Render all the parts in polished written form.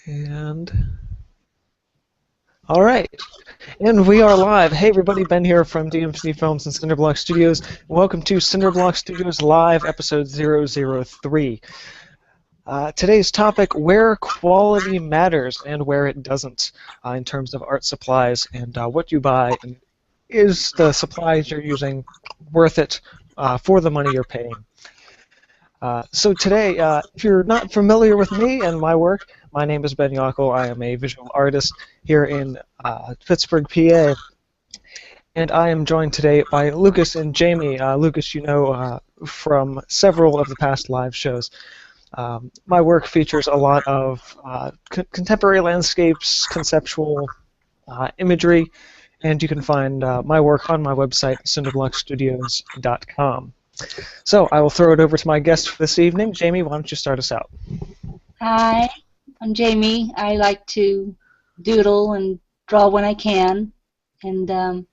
And all right, and we are live. Hey everybody, Ben here from DMC Films and Cinder Block Studios. Welcome to Cinder Block Studios Live, episode 003. Today's topic: where quality matters and where it doesn't, in terms of art supplies and what you buy. And is the supplies you're using worth it for the money you're paying? So today, if you're not familiar with me and my work, my name is Ben Yockel. I am a visual artist here in Pittsburgh, PA. And I am joined today by Lucas and Jamie. Lucas, you know from several of the past live shows. My work features a lot of contemporary landscapes, conceptual imagery, and you can find my work on my website, cinderblockstudios.com. So I will throw it over to my guest for this evening. Jamie, why don't you start us out? Hi, I'm Jamie. I like to doodle and draw when I can, and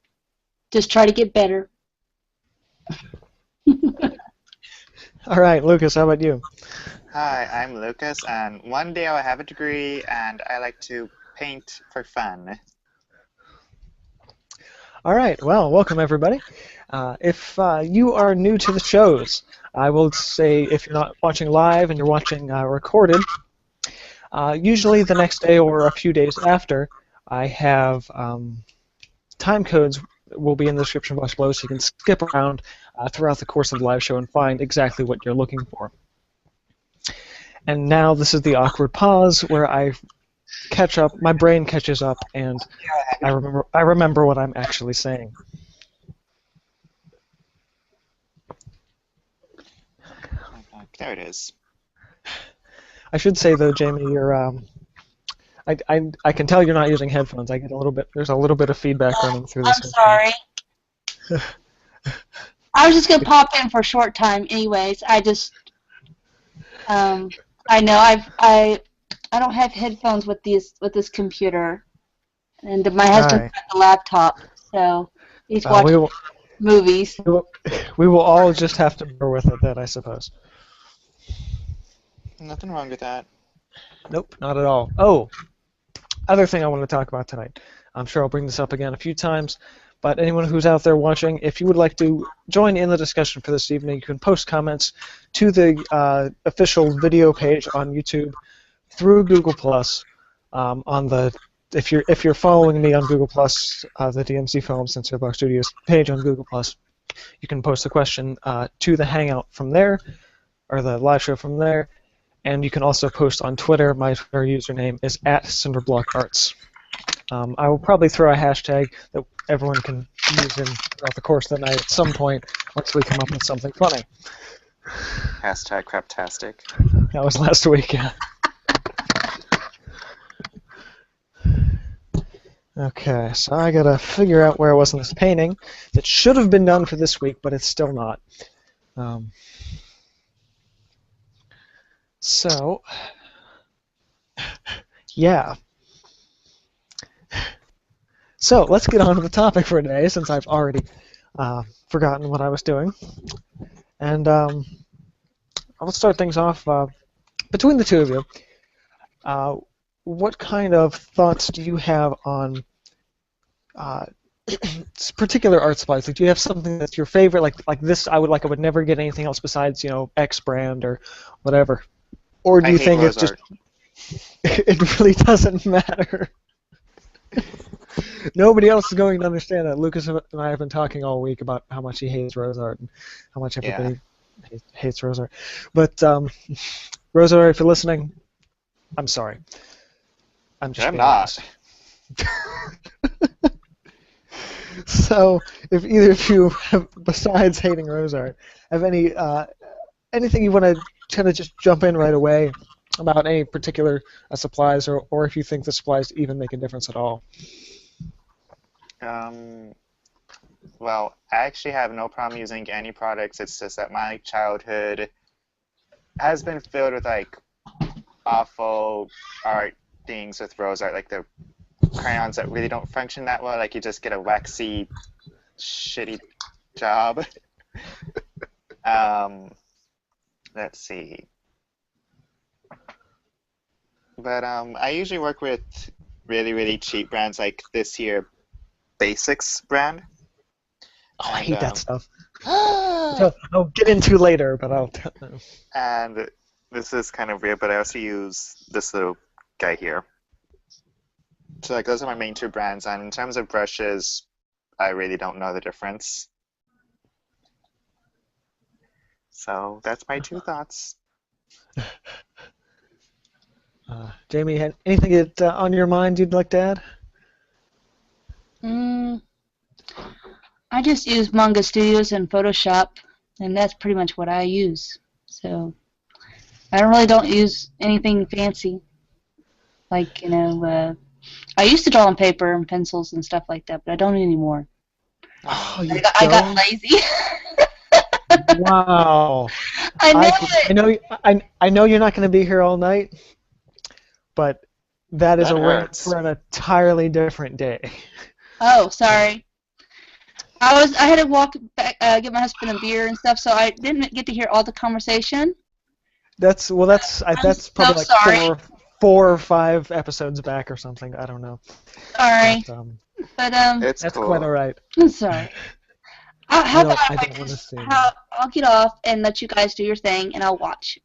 just try to get better. All right, Lucas, how about you? Hi, I'm Lucas, and one day I'll have a degree, and I like to paint for fun. All right, well, welcome everybody. If you are new to the shows, I will say if you're not watching live and you're watching recorded, usually the next day or a few days after, I have time codes will be in the description box below, so you can skip around throughout the course of the live show and find exactly what you're looking for. And now this is the awkward pause where I catch up, my brain catches up, and I remember what I'm actually saying. There it is. I should say though, Jamie, you're I can tell you're not using headphones. I get a little bit. There's a little bit of feedback running through this. I'm sorry. I was just gonna pop in for a short time, anyways. I just, I know I don't have headphones with this computer, and my husband's got the laptop, so he's watching movies. We will all just have to bear with it then, I suppose. Nothing wrong with that. Nope, not at all. Oh, other thing I want to talk about tonight. I'm sure I'll bring this up again a few times, but anyone who's out there watching, if you would like to join in the discussion for this evening, you can post comments to the official video page on YouTube through Google Plus. If you're following me on Google Plus, the DMC Films and Cinder Block Studios page on Google Plus, you can post a question to the Hangout from there, or the live show from there. And you can also post on Twitter. My Twitter username is @CinderblockArts. I will probably throw a hashtag that everyone can use throughout the course of the night at some point once we come up with something funny. Hashtag craptastic. That was last week, yeah. Okay, so I gotta figure out where I was in this painting that should have been done for this week, but it's still not. So, yeah. So, let's get on to the topic for today, since I've already forgotten what I was doing. And I'll start things off between the two of you. What kind of thoughts do you have on particular art supplies? Like, do you have something that's your favorite? Like this, I would never get anything else besides X brand or whatever. Or do you think it's just it really doesn't matter? Nobody else is going to understand that. Lucas and I have been talking all week about how much he hates rose art and how much everybody hates rose art. But rose art, if you're listening, I'm sorry. I'm not. Honest. So, if either of you, besides hating rose art, have anything you want to kind of just jump in right away about any particular supplies, or if you think the supplies even make a difference at all? Well, I actually have no problem using any products. It's just that my childhood has been filled with like awful art things with rose art, like the crayons that really don't function that well. Like you just get a waxy, shitty job. Let's see. But I usually work with really, really cheap brands like this here Basics brand. Oh, I And hate that stuff. So I'll get into later, but I'll tell them. and this is kind of weird, but I also use this little guy here. So like those are my main two brands, and in terms of brushes, I really don't know the difference. So that's my two thoughts. Jamie, anything on your mind you'd like to add? I just use Manga Studios and Photoshop, and that's pretty much what I use. So I don't use anything fancy. Like, I used to draw on paper and pencils and stuff like that, but I don't anymore. Oh, you I got don't? lazy. Wow. I know it. I know you're not going to be here all night, but that is That a rant hurts. for an entirely different day. Oh, sorry. I had to walk back, get my husband a beer and stuff, so I didn't get to hear all the conversation. That's probably like sorry. four or five episodes back or something. I don't know. Sorry, But, but It's that's cool. quite all right. I'm sorry. How about I I don't want to just see. I'll get off and let you guys do your thing, and I'll watch.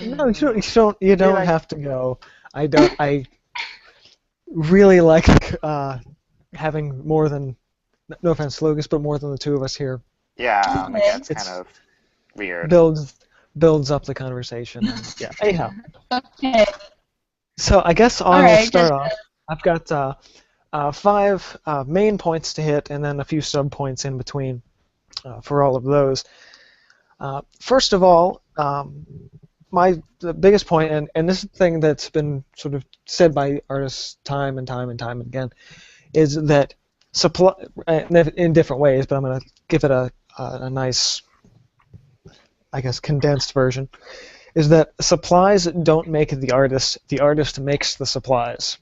No, you don't have to go. I really like having more than, no offense to Lucas, but more than the two of us here Yeah, like that's It's- kind of weird. builds up the conversation. And, yeah. Anyhow, Okay. so I guess I'll right, start off. I've got 5 main points to hit, and then a few sub points in between for all of those. First of all, the biggest point, and this is the thing that's been sort of said by artists time and time and time again, is that supply in different ways, but I'm going to give it a nice, I guess, condensed version, is that supplies don't make the artist makes the supplies.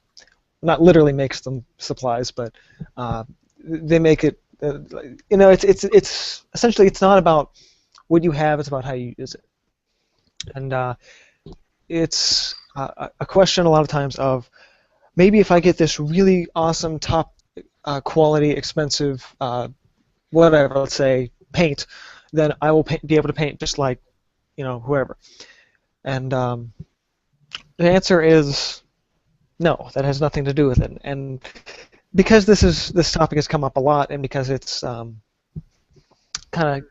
Not literally makes them supplies, but they make it, it's essentially, it's not about what you have, it's about how you use it. And it's a question a lot of times of, maybe if I get this really awesome top quality, expensive, whatever, let's say paint, then I will be able to paint just like, whoever. And the answer is no. That has nothing to do with it. And because this topic has come up a lot, and because it's kind of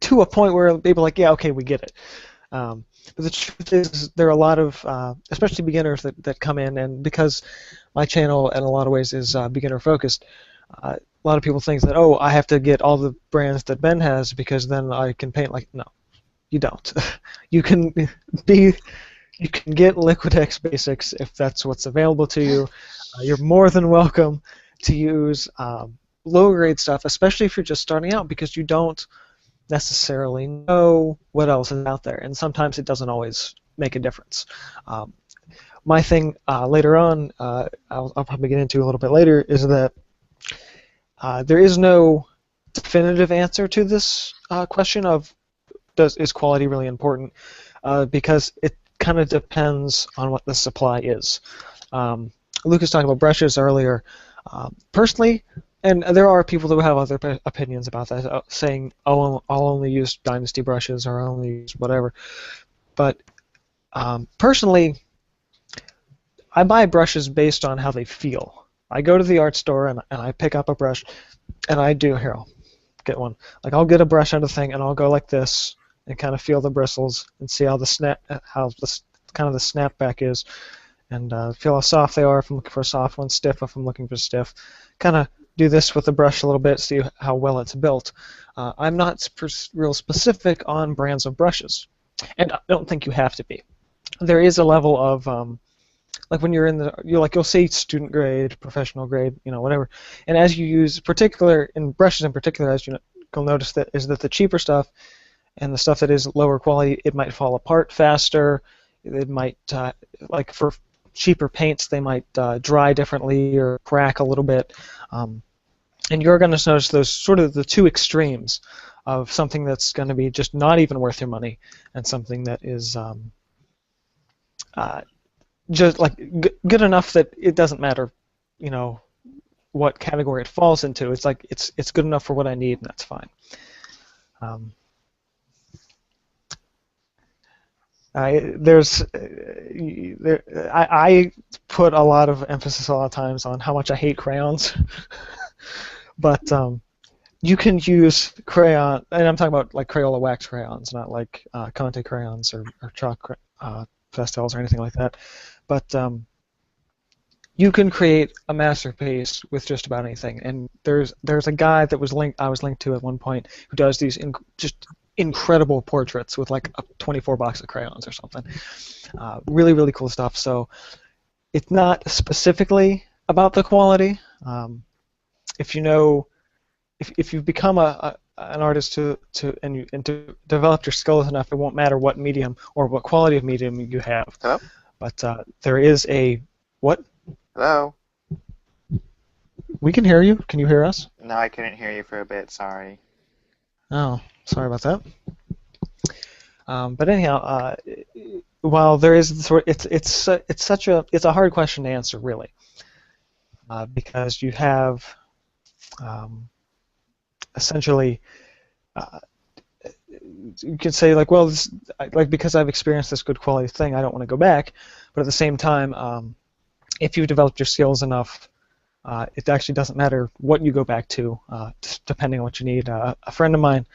to a point where people are like, yeah, okay, we get it. But the truth is, there are a lot of, especially beginners that come in, and because my channel in a lot of ways is beginner focused, a lot of people think that, oh, I have to get all the brands that Ben has because then I can paint like, no, you don't. You can get Liquitex Basics if that's what's available to you. You're more than welcome to use lower grade stuff, especially if you're just starting out, because you don't necessarily know what else is out there, and sometimes it doesn't always make a difference. My thing later on, I'll probably get into a little bit later, is that there is no definitive answer to this question of is quality really important, because it kind of depends on what the supply is. Lucas talked about brushes earlier. Personally, and there are people who have other opinions about that, saying, oh, I'll only use Dynasty brushes, or I'll only use whatever. But personally, I buy brushes based on how they feel. I go to the art store and I pick up a brush, and here, I'll get one. Like, I'll get a brush out of the thing, and I'll go like this, and kind of feel the bristles, and see how the snapback is, and feel how soft they are if I'm looking for a soft one, stiff if I'm looking for stiff. Kind of do this with the brush a little bit, see how well it's built. I'm not real specific on brands of brushes, and I don't think you have to be. There is a level of like when you're you'll see student grade, professional grade, whatever. And as you use in brushes in particular, as you'll notice that the cheaper stuff and the stuff that is lower quality, it might fall apart faster. It might like for cheaper paints, they might dry differently or crack a little bit. And you're going to notice those sort of the two extremes of something that's going to be just not even worth your money, and something that is just like good enough that it doesn't matter, you know, what category it falls into. It's like it's good enough for what I need, and that's fine. I put a lot of emphasis a lot of times on how much I hate crayons, but you can use crayon, and I'm talking about like Crayola wax crayons, not like Conte crayons or chalk pastels or anything like that. But you can create a masterpiece with just about anything. And there's a guy that I was linked to at one point who does these just incredible portraits with like a 24 box of crayons or something. Really, really cool stuff. So it's not specifically about the quality. If you know, if you've become an artist and to develop your skills enough, it won't matter what medium or what quality of medium you have. Hello? But there is a what? Hello? We can hear you. Can you hear us? No, I couldn't hear you for a bit. Sorry. Oh, sorry about that. But anyhow, while there is it's a hard question to answer really, because you have essentially you could say like, well, because I've experienced this good quality thing, I don't want to go back. But at the same time, if you've developed your skills enough, it actually doesn't matter what you go back to, depending on what you need. A friend of mine,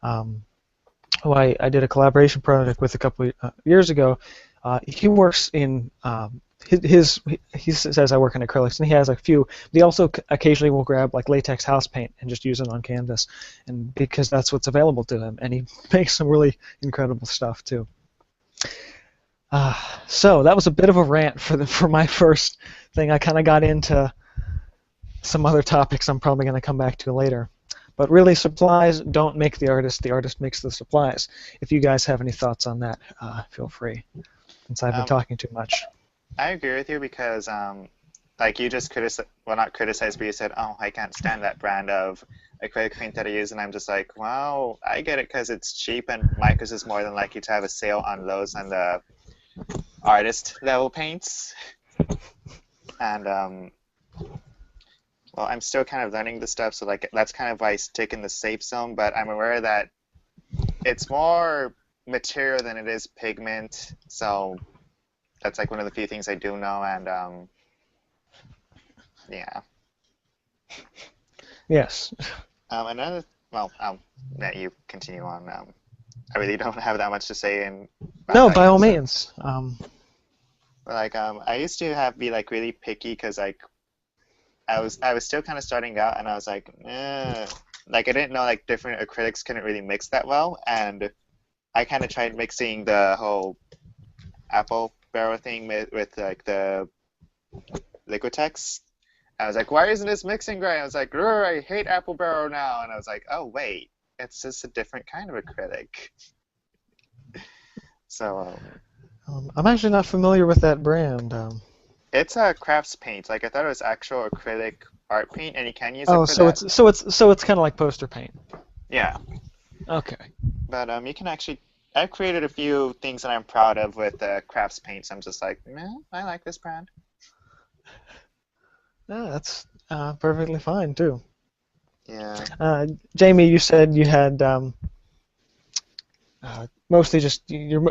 who I did a collaboration project with a couple of years ago, he works in he says I work in acrylics, and he has a few. But he also occasionally will grab like latex house paint and just use it on canvas, and because that's what's available to him, and he makes some really incredible stuff too. So that was a bit of a rant for my first thing. I kind of got into some other topics I'm probably going to come back to later. But really, supplies don't make the artist makes the supplies. If you guys have any thoughts on that, feel free, since I've been talking too much. I agree with you because, like, you just not criticized, but you said, oh, I can't stand that brand of acrylic paint that I use, and I'm just like, well, I get it because it's cheap, and Micros is more than likely to have a sale on those and the artist level paints. And well, I'm still kind of learning this stuff, so like that's kind of why I stick in the safe zone, but I'm aware that it's more material than it is pigment, so that's like one of the few things I do know, and yeah. Yes. Another, well, let you continue on. I really don't have that much to say in. No, by all means. Like I used to be like really picky because like I was still kind of starting out, and I was like, like I didn't know like different acrylics couldn't really mix that well, and I kind of tried mixing the whole apple barrel thing with like the Liquitex. I was like, why isn't this mixing great? I was like, I hate apple barrel now, and I was like, oh wait, it's just a different kind of acrylic. So. I'm actually not familiar with that brand. It's a crafts paint. Like I thought it was actual acrylic art paint, and you can use it for that. So it's kind of like poster paint. Yeah. Okay. But you can actually. I've created a few things that I'm proud of with crafts paints. I'm just like, I like this brand. Yeah, that's perfectly fine too. Yeah. Jamie, you said you had mostly just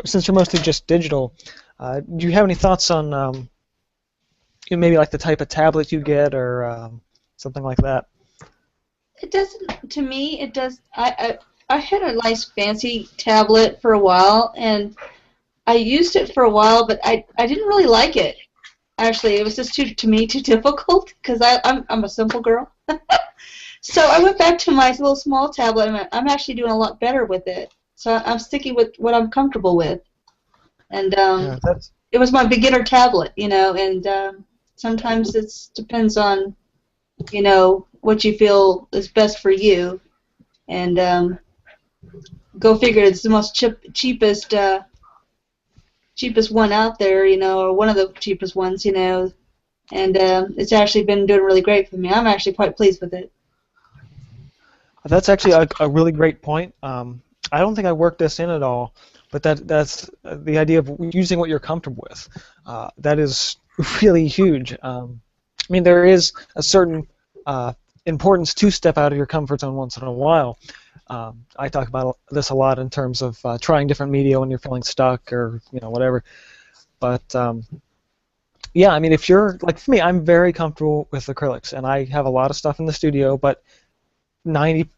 since you're mostly just digital. Do you have any thoughts on maybe like the type of tablet you get or something like that? It doesn't. To me, it does. I had a nice fancy tablet for a while, and I used it for a while, but I didn't really like it. Actually, it was just too difficult because I'm a simple girl. So I went back to my little small tablet, and I'm actually doing a lot better with it. So I'm sticking with what I'm comfortable with, and it was my beginner tablet, and sometimes it depends on, what you feel is best for you, and go figure, it's the most cheapest one out there, or one of the cheapest ones, and it's actually been doing really great for me. I'm actually quite pleased with it. That's actually a really great point. I don't think I worked this in at all, but that's the idea of using what you're comfortable with. That is really huge. I mean, there is a certain importance to step out of your comfort zone once in a while. I talk about this a lot in terms of trying different media when you're feeling stuck or whatever. But yeah, I mean, if you're like for me, I'm very comfortable with acrylics, and I have a lot of stuff in the studio, but 90%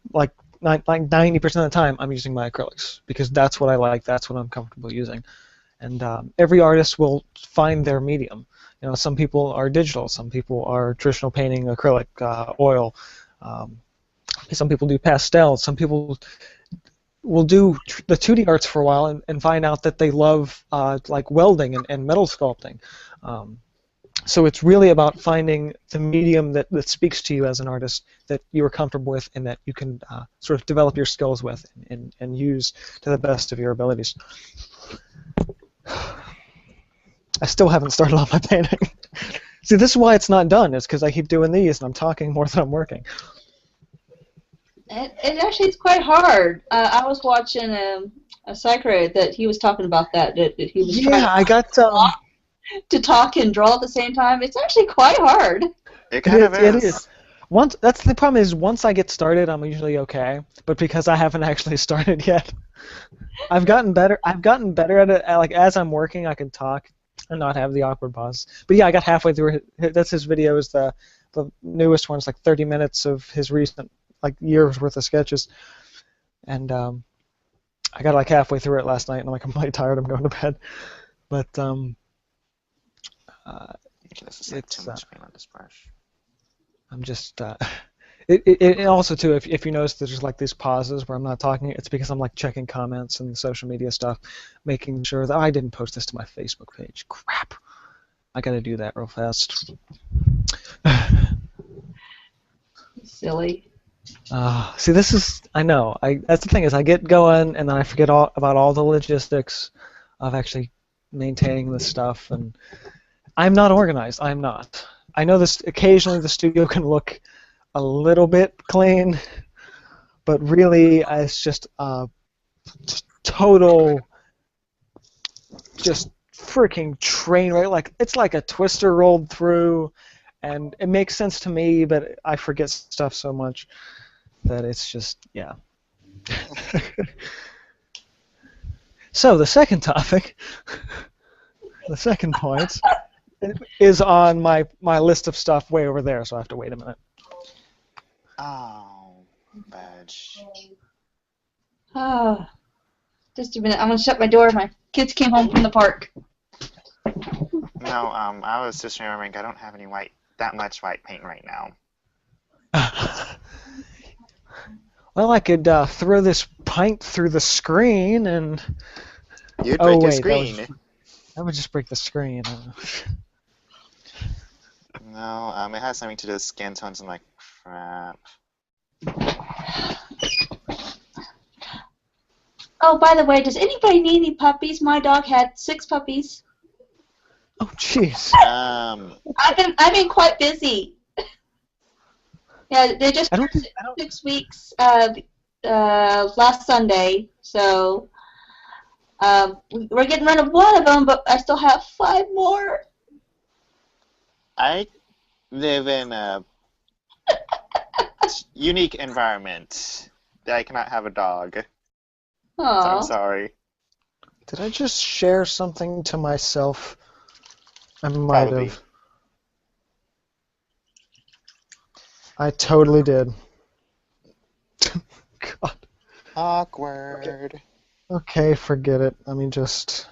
of the time I'm using my acrylics because that's what I like, that's what I'm comfortable using. And every artist will find their medium. Some people are digital, some people are traditional painting, acrylic, oil. Some people do pastel. Some people will do the 2D arts for a while and find out that they love like welding and metal sculpting. So it's really about finding the medium that speaks to you as an artist, that you are comfortable with, and that you can sort of develop your skills with and use to the best of your abilities. I still haven't started on my painting. See, this is why it's not done. It's because I keep doing these and I'm talking more than I'm working. It actually is quite hard. I was watching a Sycra that he was talking about that he was trying I got to talk and draw at the same time. It's actually quite hard. It kind of is. It is. That's the problem is once I get started, I'm usually okay. But because I haven't actually started yet, I've gotten better. I've gotten better at it. Like as I'm working, I can talk and not have the awkward pause. But yeah, I got halfway through. That's his video. Is the newest one. It's like 30 minutes of his recent like years worth of sketches, and I got like halfway through it last night, and I'm like, I'm really tired. I'm going to bed. But This is too much paint on this brush. I'm just. It also too, if you notice, there's like these pauses where I'm not talking. It's because I'm like checking comments and social media stuff, making sure that I didn't post this to my Facebook page. Crap! I gotta do that real fast. Silly. See, this is. I know. That's the thing is, I get going and then I forget about all the logistics of actually maintaining this stuff, and I'm not organized. I'm not. I know this. Occasionally, the studio can look a little bit clean, but really it's just total, just freaking train wreck. Like it's like a twister rolled through, and it makes sense to me, but I forget stuff so much that it's just yeah. So the second topic, the second point, is on my list of stuff way over there. So I have to wait a minute. Oh, badge. Oh, just a minute. I'm gonna shut my door. My kids came home from the park. No, I was just remembering I don't have any that much white paint right now. Well, I could throw this pint through the screen and. You'd break your screen. That would just break the screen. No, it has something to do with skin tones and like crap. Oh, by the way, does anybody need any puppies? My dog had 6 puppies. Oh, jeez. I've been quite busy. Yeah, they just 6 weeks last Sunday, so we're getting rid of one of them, but I still have 5 more. I live in a unique environment that I cannot have a dog. So I'm sorry. Did I just share something to myself? I might Probably. have. I totally did. God. Awkward. Okay, forget it. I mean, just.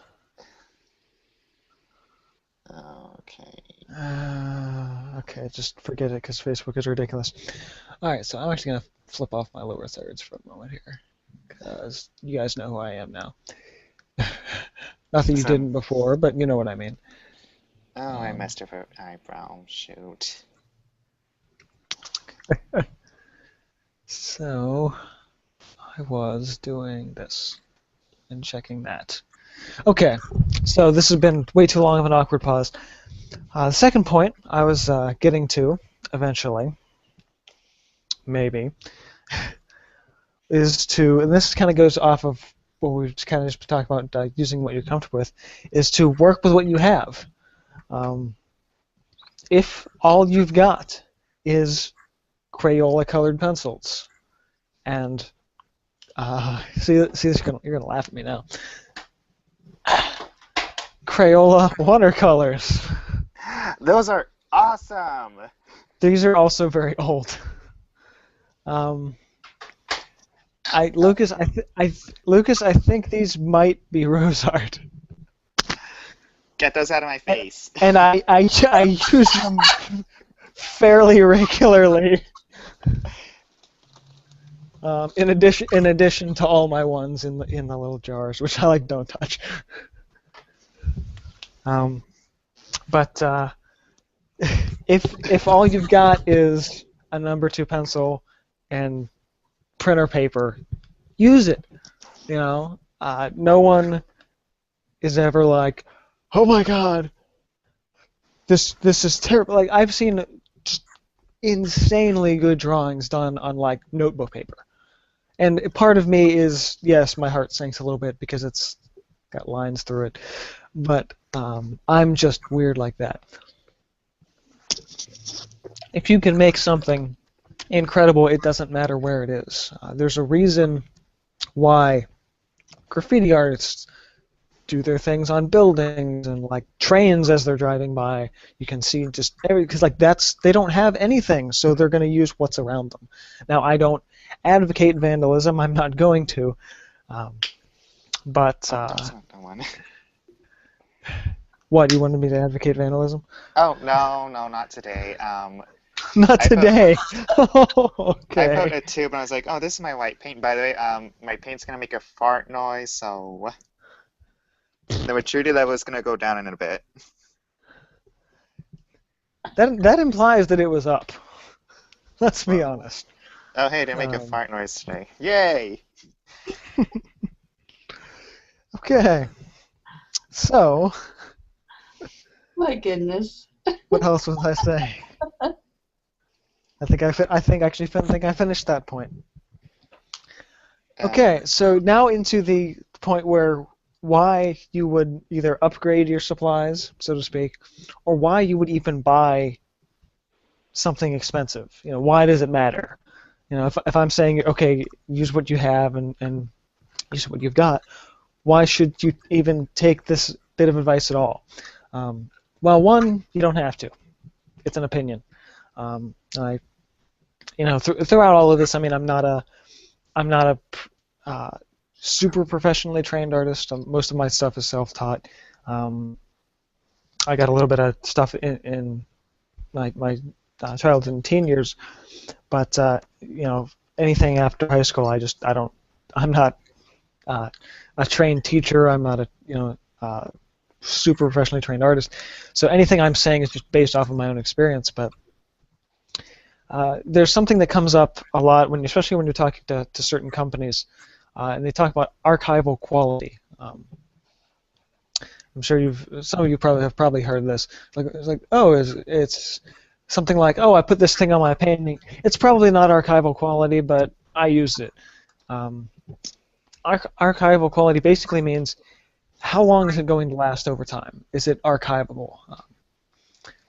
Okay. Okay, just forget it because Facebook is ridiculous. Alright, so I'm actually going to flip off my lower thirds for a moment here. Because you guys know who I am now. Not that you didn't before, but you know what I mean. Oh, I messed up her eyebrow. Shoot. So, I was doing this and checking that. Okay, so this has been way too long of an awkward pause. The second point I was getting to, eventually, maybe, is to, and this kind of goes off of what we've kind of just talked about, using what you're comfortable with, is to work with what you have. If all you've got is Crayola-colored pencils, and see this, you're gonna laugh at me now. Crayola watercolors. Those are awesome. These are also very old. Lucas, I think these might be rose art. Get those out of my face. And I use them fairly regularly. In addition to all my ones in the little jars, which I don't touch. But if all you've got is a number 2 pencil and printer paper, use it. No one is ever like, oh my God, this is terrible. Like, I've seen just insanely good drawings done on notebook paper, and part of me is, yes, my heart sinks a little bit because it's got lines through it, but I'm just weird like that. If you can make something incredible, it doesn't matter where it is. There's a reason why graffiti artists do their things on buildings and trains as they're driving by. You can see just because they don't have anything, so they're going to use what's around them. Now, I don't advocate vandalism. I'm not going to, but what, you wanted me to advocate vandalism? Oh no, not today. Not today. Okay. I put a tube and I was like, oh, this is my white paint. By the way, my paint's gonna make a fart noise, so the maturity level is gonna go down in a bit. That implies that it was up. Let's be honest. Oh, hey, didn't make a fart noise today. Yay! Okay. So. My goodness. What else was I saying? I think I finished that point. Okay, so now into the point where why you would either upgrade your supplies, so to speak, or why you would even buy something expensive. Why does it matter? If I'm saying, okay, use what you have and use what you've got, why should you even take this bit of advice at all? Well, one, you don't have to. It's an opinion. Throughout all of this, I mean, I'm not a super professionally trained artist. Most of my stuff is self-taught. I got a little bit of stuff in my childhood and teen years, but anything after high school, I'm not a trained teacher. I'm not a super professionally trained artist. So anything I'm saying is just based off of my own experience. But there's something that comes up a lot especially when you're talking to certain companies, and they talk about archival quality. I'm sure some of you have probably heard this. It's like, oh, it's something like, oh, I put this thing on my painting. It's probably not archival quality, but I used it. Archival quality basically means how long is it going to last over time? Is it archivable?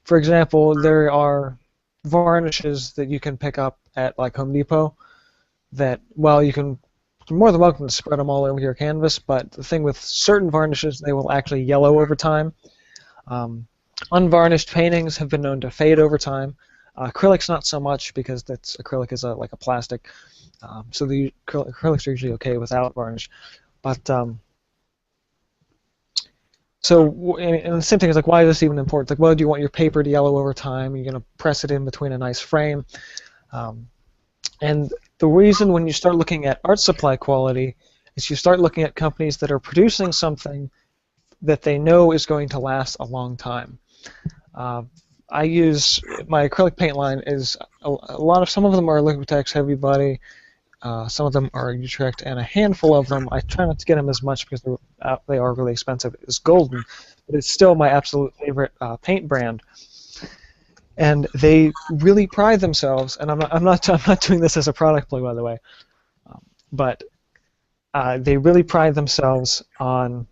For example, there are varnishes that you can pick up at Home Depot that, well, you're more than welcome to spread them all over your canvas, but the thing with certain varnishes, they will actually yellow over time. Unvarnished paintings have been known to fade over time. Acrylics not so much, because acrylic is like a plastic, so the acrylics are usually okay without varnish. But and the same thing is why is this even important? Well, do you want your paper to yellow over time? You're going to press it in between a nice frame. And the reason when you start looking at art supply quality is you start looking at companies that are producing something that they know is going to last a long time. I use my acrylic paint line is some of them are Liquitex Heavy Body, some of them are Utrecht, and a handful of them, I try not to get them as much because they are really expensive, is Golden, but it's still my absolute favorite paint brand. And they really pride themselves, and I'm not doing this as a product play, by the way, but they really pride themselves on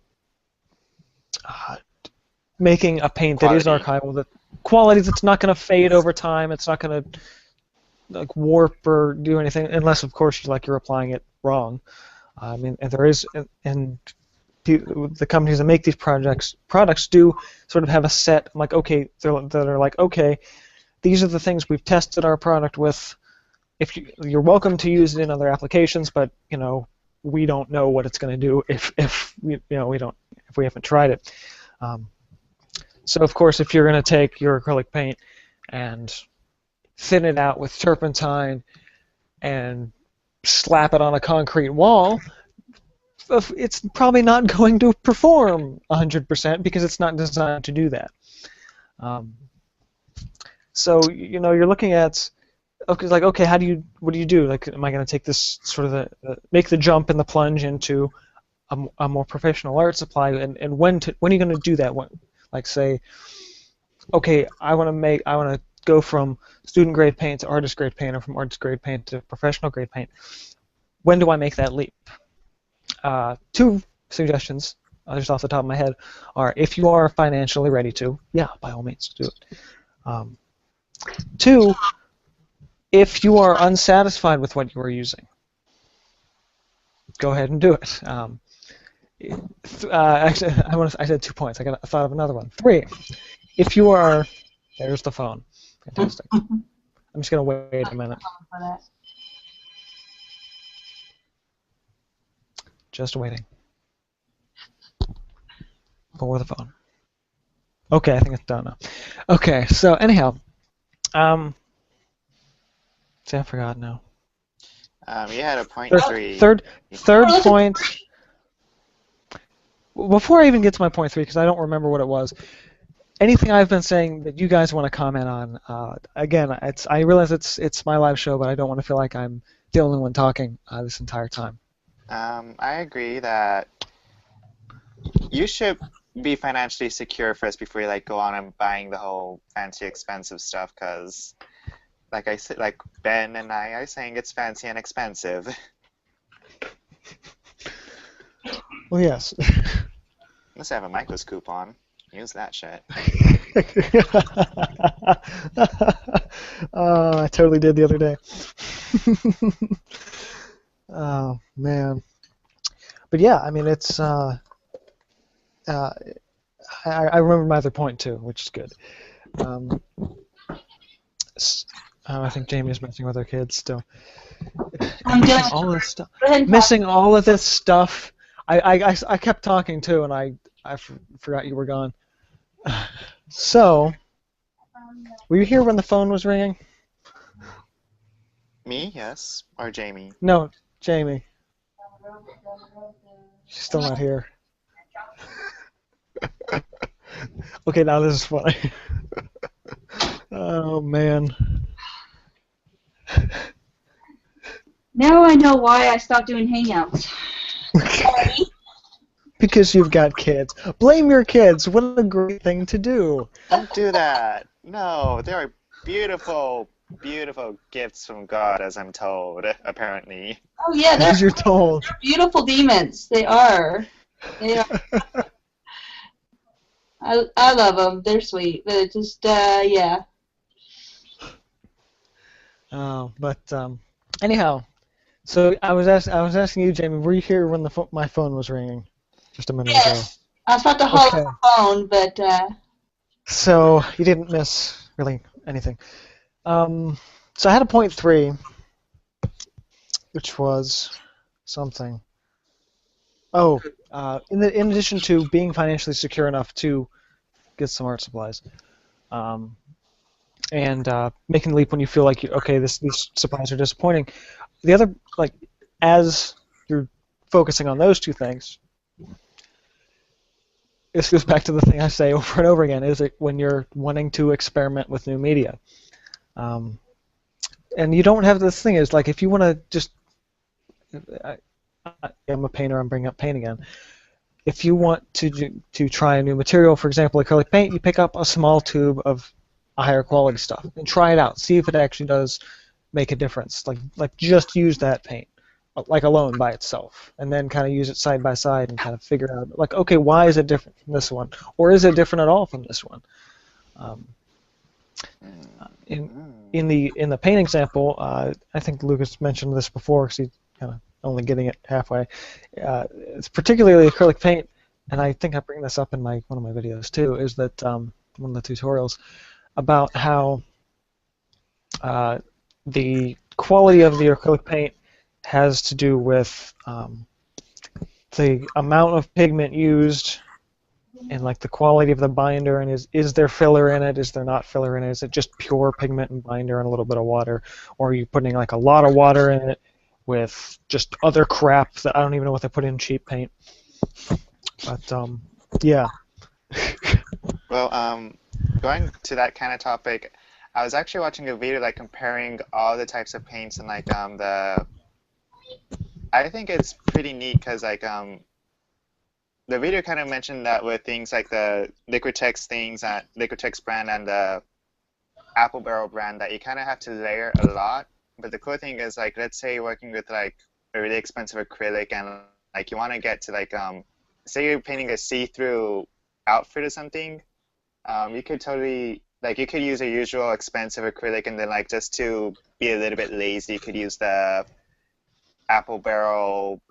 making a paint that is archival, that quality that's not going to fade over time. It's not going to like warp or do anything, unless of course you're applying it wrong. I mean, and there is, and the companies that make these products do sort of have a set, like, okay, that are like, okay, these are the things we've tested our product with. If you're welcome to use it in other applications, but we don't know what it's going to do if we haven't tried it. So of course, if you're going to take your acrylic paint and thin it out with turpentine and slap it on a concrete wall, it's probably not going to perform 100% because it's not designed to do that. So you're looking at, okay, like, okay, what do you do? Like, am I going to take this sort of make the jump and the plunge into a more professional art supply, and when are you going to do that? Like, say, okay, I want to go from student grade paint to artist grade paint, or from artist grade paint to professional grade paint. When do I make that leap? Two suggestions, just off the top of my head, are if you are financially ready to, yeah, by all means, do it. Two, if you are unsatisfied with what you are using, go ahead and do it. Actually, I said 2 points. I thought of another one. 3, if you are, there's the phone. Fantastic. I'm just going to wait a minute. Just waiting for the phone. Okay, I think it's done now. Okay, so anyhow, see, I forgot now. You had a point 3. Third point. Before I even get to my point 3, because I don't remember what it was, anything I've been saying that you guys want to comment on, again, I realize it's my live show, but I don't want to feel like I'm the only one talking this entire time. I agree that you should be financially secure first before you go on and buying the whole fancy, expensive stuff. Because, like I said, like Ben and I are saying, it's fancy and expensive. Well, yes. Unless I have a microscope on, use that shit. I totally did the other day. Oh man, but yeah, I mean it's. I remember my other point too, which is good. I think Jamie's messing with her kids still. Missing all this stuff. Missing all of this stuff. I kept talking too, and I forgot you were gone. So, were you here when the phone was ringing? Me, yes, or Jamie? No, Jamie. She's still not here. Okay, now this is funny. Oh, man. Now I know why I stopped doing Hangouts. Because you've got kids. Blame your kids. What a great thing to do. Don't do that. No, they are beautiful, beautiful gifts from God, as I'm told, apparently. Oh, yeah, as you're told. They're beautiful demons. They are. They are. I love them. They're sweet. But it's just, yeah. Oh, but anyhow, so I was asking you, Jamie, were you here when my phone was ringing just a minute ago? I was about to hold the phone, but. So you didn't miss really anything. So I had a point 3, which was something. Oh, in addition to being financially secure enough to get some art supplies, and making the leap when you feel like these supplies are disappointing. The other, as you're focusing on those two things, this goes back to the thing I say over and over again: is it when you're wanting to experiment with new media, and you don't have this thing is if you want to just. I'm a painter. I'm bringing up paint again. If you want to try a new material, for example, acrylic paint, you pick up a small tube of a higher quality stuff and try it out. See if it actually does make a difference. Like just use that paint. like alone by itself, and then kind of use it side by side and kind of figure out, like, okay, why is it different from this one, or is it different at all from this one? Um, in the paint example, I think Lucas mentioned this before because he's kind of only getting it halfway. It's particularly acrylic paint, and I think I bring this up in one of my videos too. Is that one of the tutorials about how the quality of the acrylic paint has to do with the amount of pigment used and like the quality of the binder, and is there filler in it, is there not filler in it, is it just pure pigment and binder and a little bit of water, or are you putting like a lot of water in it with just other crap that I don't even know what they put in cheap paint. But yeah. Well, going to that kind of topic, I was actually watching a video like comparing all the types of paints and like I think it's pretty neat because like the video kind of mentioned that with things like the Liquitex brand and the Apple Barrel brand, that you kind of have to layer a lot. But the cool thing is, like, let's say you're working with like a really expensive acrylic and like you want to get to like say you're painting a see-through outfit or something, you could totally you could use a usual expensive acrylic, and then like just to be a little bit lazy, you could use the Apple Barrel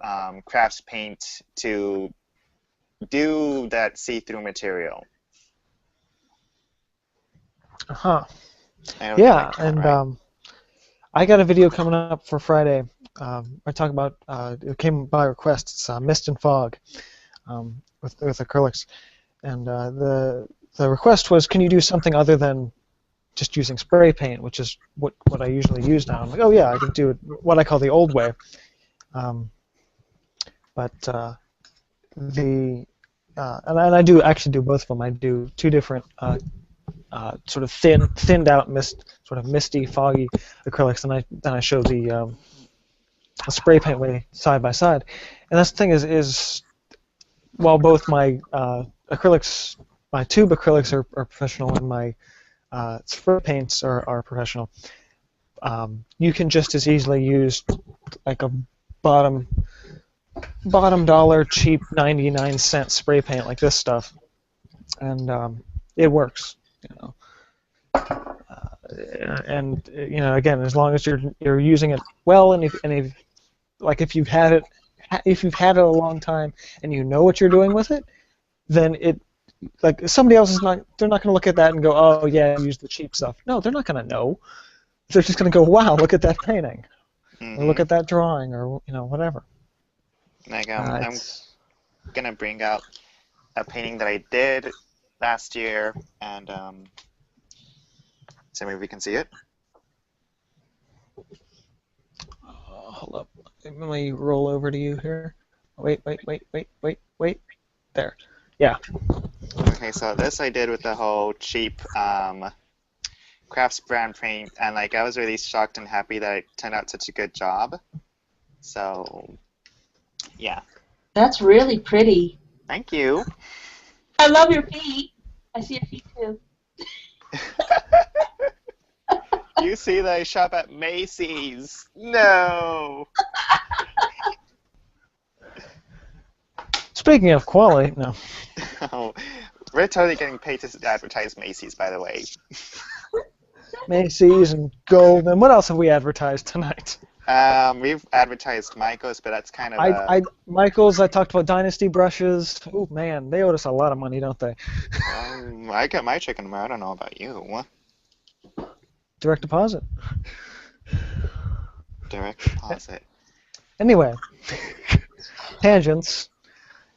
crafts paint to do that see-through material. Yeah, and right? I got a video coming up for Friday. I talk about it came by request. It's mist and fog with acrylics, and the request was, can you do something other than just using spray paint, which is what I usually use now. I'm like, oh yeah, I can do it what I call the old way. And I do actually do both of them. I do two different sort of thinned out sort of misty, foggy acrylics, and then I show the spray paint way side by side. And that's the thing is while both my acrylics, my tube acrylics are professional and my spray paints are professional, you can just as easily use like a bottom dollar cheap 99-cent spray paint like this stuff, and it works, you know. And you know, again, as long as you're using it well, and if you've had it a long time and you know what you're doing with it, then somebody else they're not going to look at that and go, oh yeah, use the cheap stuff. No, they're not going to know. They're just going to go, wow, look at that painting, or look at that drawing, or whatever. Like I'm gonna bring out a painting that I did last year, and so maybe we can see it. Hold up. Let me roll over to you here. Wait. There. Yeah. Okay, so this I did with the whole cheap crafts brand paint, and like I was really shocked and happy that it turned out such a good job. So, yeah. That's really pretty. Thank you. I love your feet. I see your feet too. You see that I shop at Macy's. No. Speaking of quality, no. Oh, we're totally getting paid to advertise Macy's, by the way. Macy's and Gold, and what else have we advertised tonight? We've advertised Michaels, but that's kind of Michaels, I talked about Dynasty brushes. Oh man, they owed us a lot of money, don't they? I got my check in the mail. I don't know about you. Direct deposit. Direct deposit. Anyway, tangents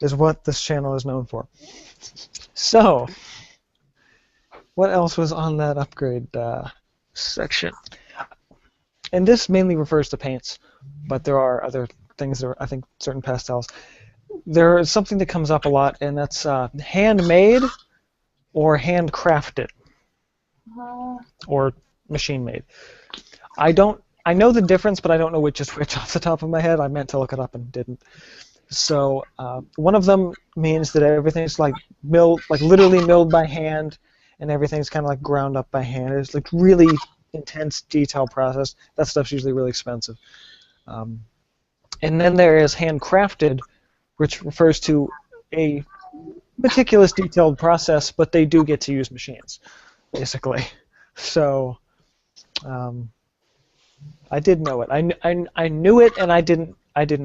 is what this channel is known for. So, what else was on that upgrade section? And this mainly refers to paints, but there are other things that are, I think, certain pastels. There is something that comes up a lot, and that's handmade or handcrafted or machine-made. I know the difference, but I don't know which is which off the top of my head. I meant to look it up and didn't. So one of them means that everything's like milled, like literally milled by hand, and everything's kind of like ground up by hand. It's like really intense detail process. That stuff's usually really expensive. And then there is handcrafted, which refers to a meticulous, detailed process, but they do get to use machines, basically. So, I did know it. I knew it, and I didn't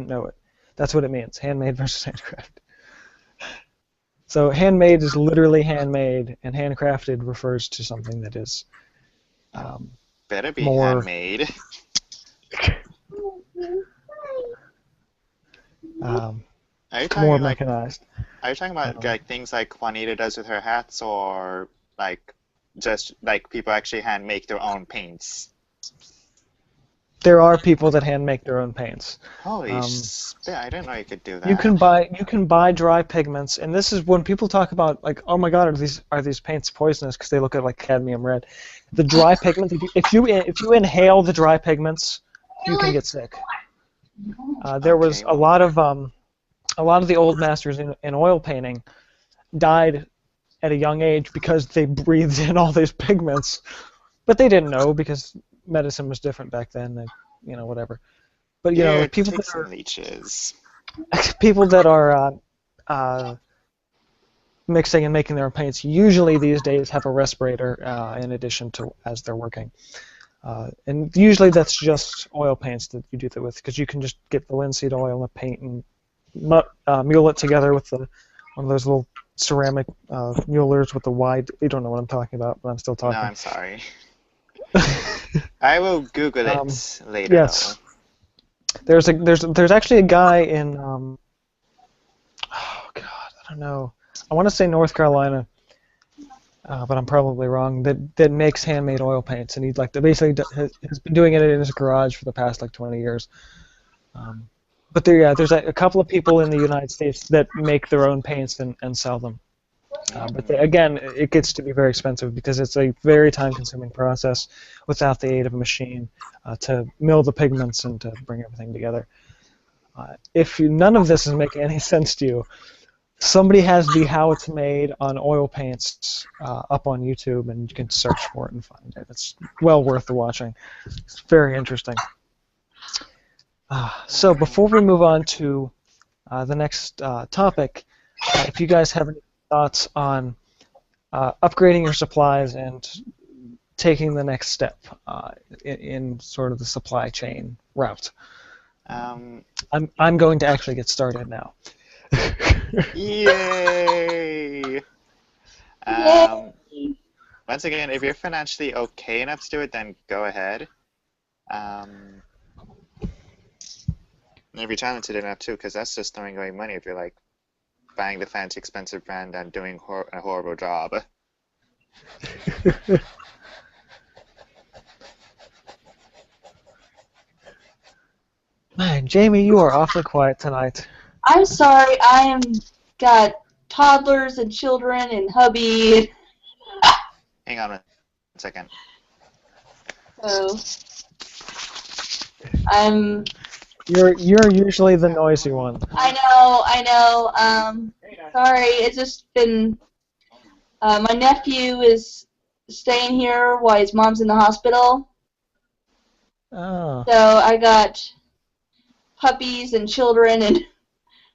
know it. That's what it means. Handmade versus handcrafted. So handmade is literally handmade, and handcrafted refers to something that is Better be more handmade. Are you talking more like? mechanized. Are you talking about like things like Juanita does with her hats, or like just like people actually hand make their own paints? There are people that hand make their own paints. Holy spit! I didn't know you could do that. You can buy dry pigments, and this is when people talk about like, oh my God, are these paints poisonous because they look like cadmium red? The dry pigments, if you inhale the dry pigments, you can get sick. There was a lot of the old masters in oil painting died at a young age because they breathed in all these pigments, but they didn't know because medicine was different back then. They, whatever. But people take that some are leeches. people that are mixing and making their own paints usually these days have a respirator in addition to as they're working. And usually that's just oil paints that you do that with, because you can just get the linseed oil and paint and mule it together with one of those little ceramic mulers with the wide. You don't know what I'm talking about, but I'm still talking. No, I'm sorry. I will Google it later. Yes. There's actually a guy in oh God, I don't know. I want to say North Carolina, but I'm probably wrong. That makes handmade oil paints, and he basically has been doing it in his garage for the past 20 years. But there's a couple of people in the United States that make their own paints and sell them. But again, it gets to be very expensive because it's a very time-consuming process without the aid of a machine to mill the pigments and to bring everything together. None of this is making any sense to you, somebody has the how it's made on oil paints up on YouTube, and you can search for it and find it. It's well worth the watching. It's very interesting. So before we move on to the next topic, if you guys have any thoughts on upgrading your supplies and taking the next step in sort of the supply chain route, I'm going to actually get started now. Yay! Once again, if you're financially okay enough to do it, then go ahead. If you're talented enough too, because that's just throwing away money if you're buying the fancy, expensive brand and doing a horrible job. Man, Jamie, you are awfully quiet tonight. I'm sorry, got toddlers and children and hubby. Hang on a second. So I'm. You're usually the noisy one. I know. Sorry, it's just been. My nephew is staying here while his mom's in the hospital. Oh. So I got puppies and children and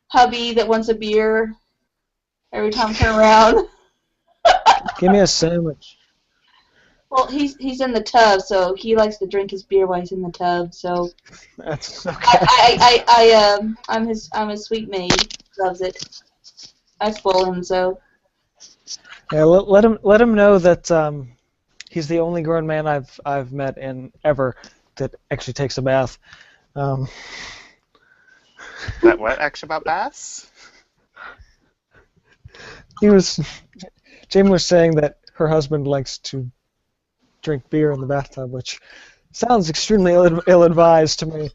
hubby that wants a beer every time I turn around. Give me a sandwich. Well, he's in the tub, so he likes to drink his beer while he's in the tub. So that's okay. I'm his sweet maid. Loves it. I spoil him so. Yeah, let him know that he's the only grown man I've met in ever that actually takes a bath. What actually about baths? Jamie was saying that her husband likes to drink beer in the bathtub, which sounds extremely ill-advised to me.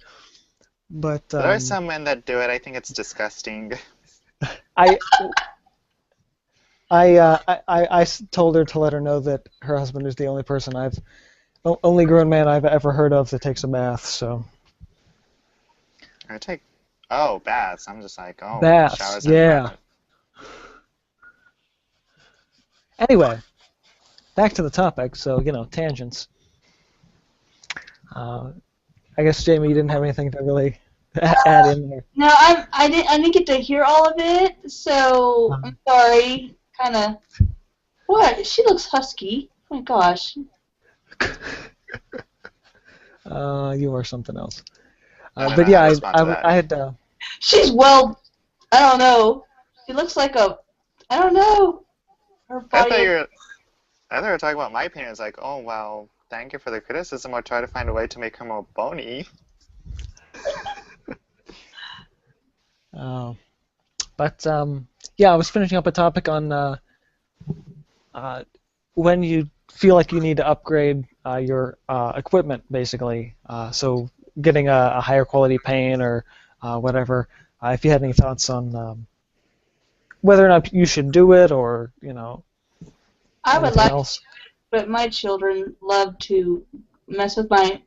But there are some men that do it. I think it's disgusting. I told her to let her know that her husband is the only only grown man I've ever heard of that takes a bath. So. Baths. I'm just baths. Showers Yeah. Anyway, back to the topic. So tangents. I guess Jamie, you didn't have anything to really add in there. No, I didn't get to hear all of it, so I'm sorry. Kind of. What? She looks husky. Oh my gosh. You are something else. I don't But know yeah, how to respond to that. I had. She's well. I don't know. She looks like a. I don't know. Her I body. thought you were, I thought you were talking about my opinion. It's like, oh, well, thank you for the criticism. I'll try to find a way to make her more bony. But yeah, I was finishing up a topic on when you feel like you need to upgrade your equipment, basically. So getting a higher quality paint or whatever. If you had any thoughts on whether or not you should do it, or I would anything like, else. but my children love to mess with my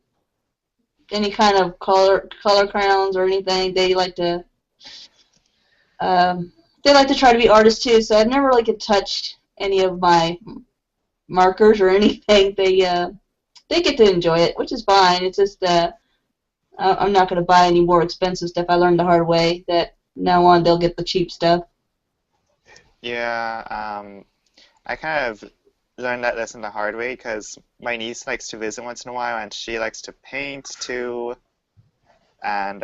any kind of color crayons or anything. They like to. They like to try to be artists too. So I've never really get to touch any of my markers or anything. They get to enjoy it, which is fine. It's just I'm not going to buy any more expensive stuff. I learned the hard way that now on they'll get the cheap stuff. Yeah, I kind of learned that lesson the hard way because my niece likes to visit once in a while and she likes to paint too. And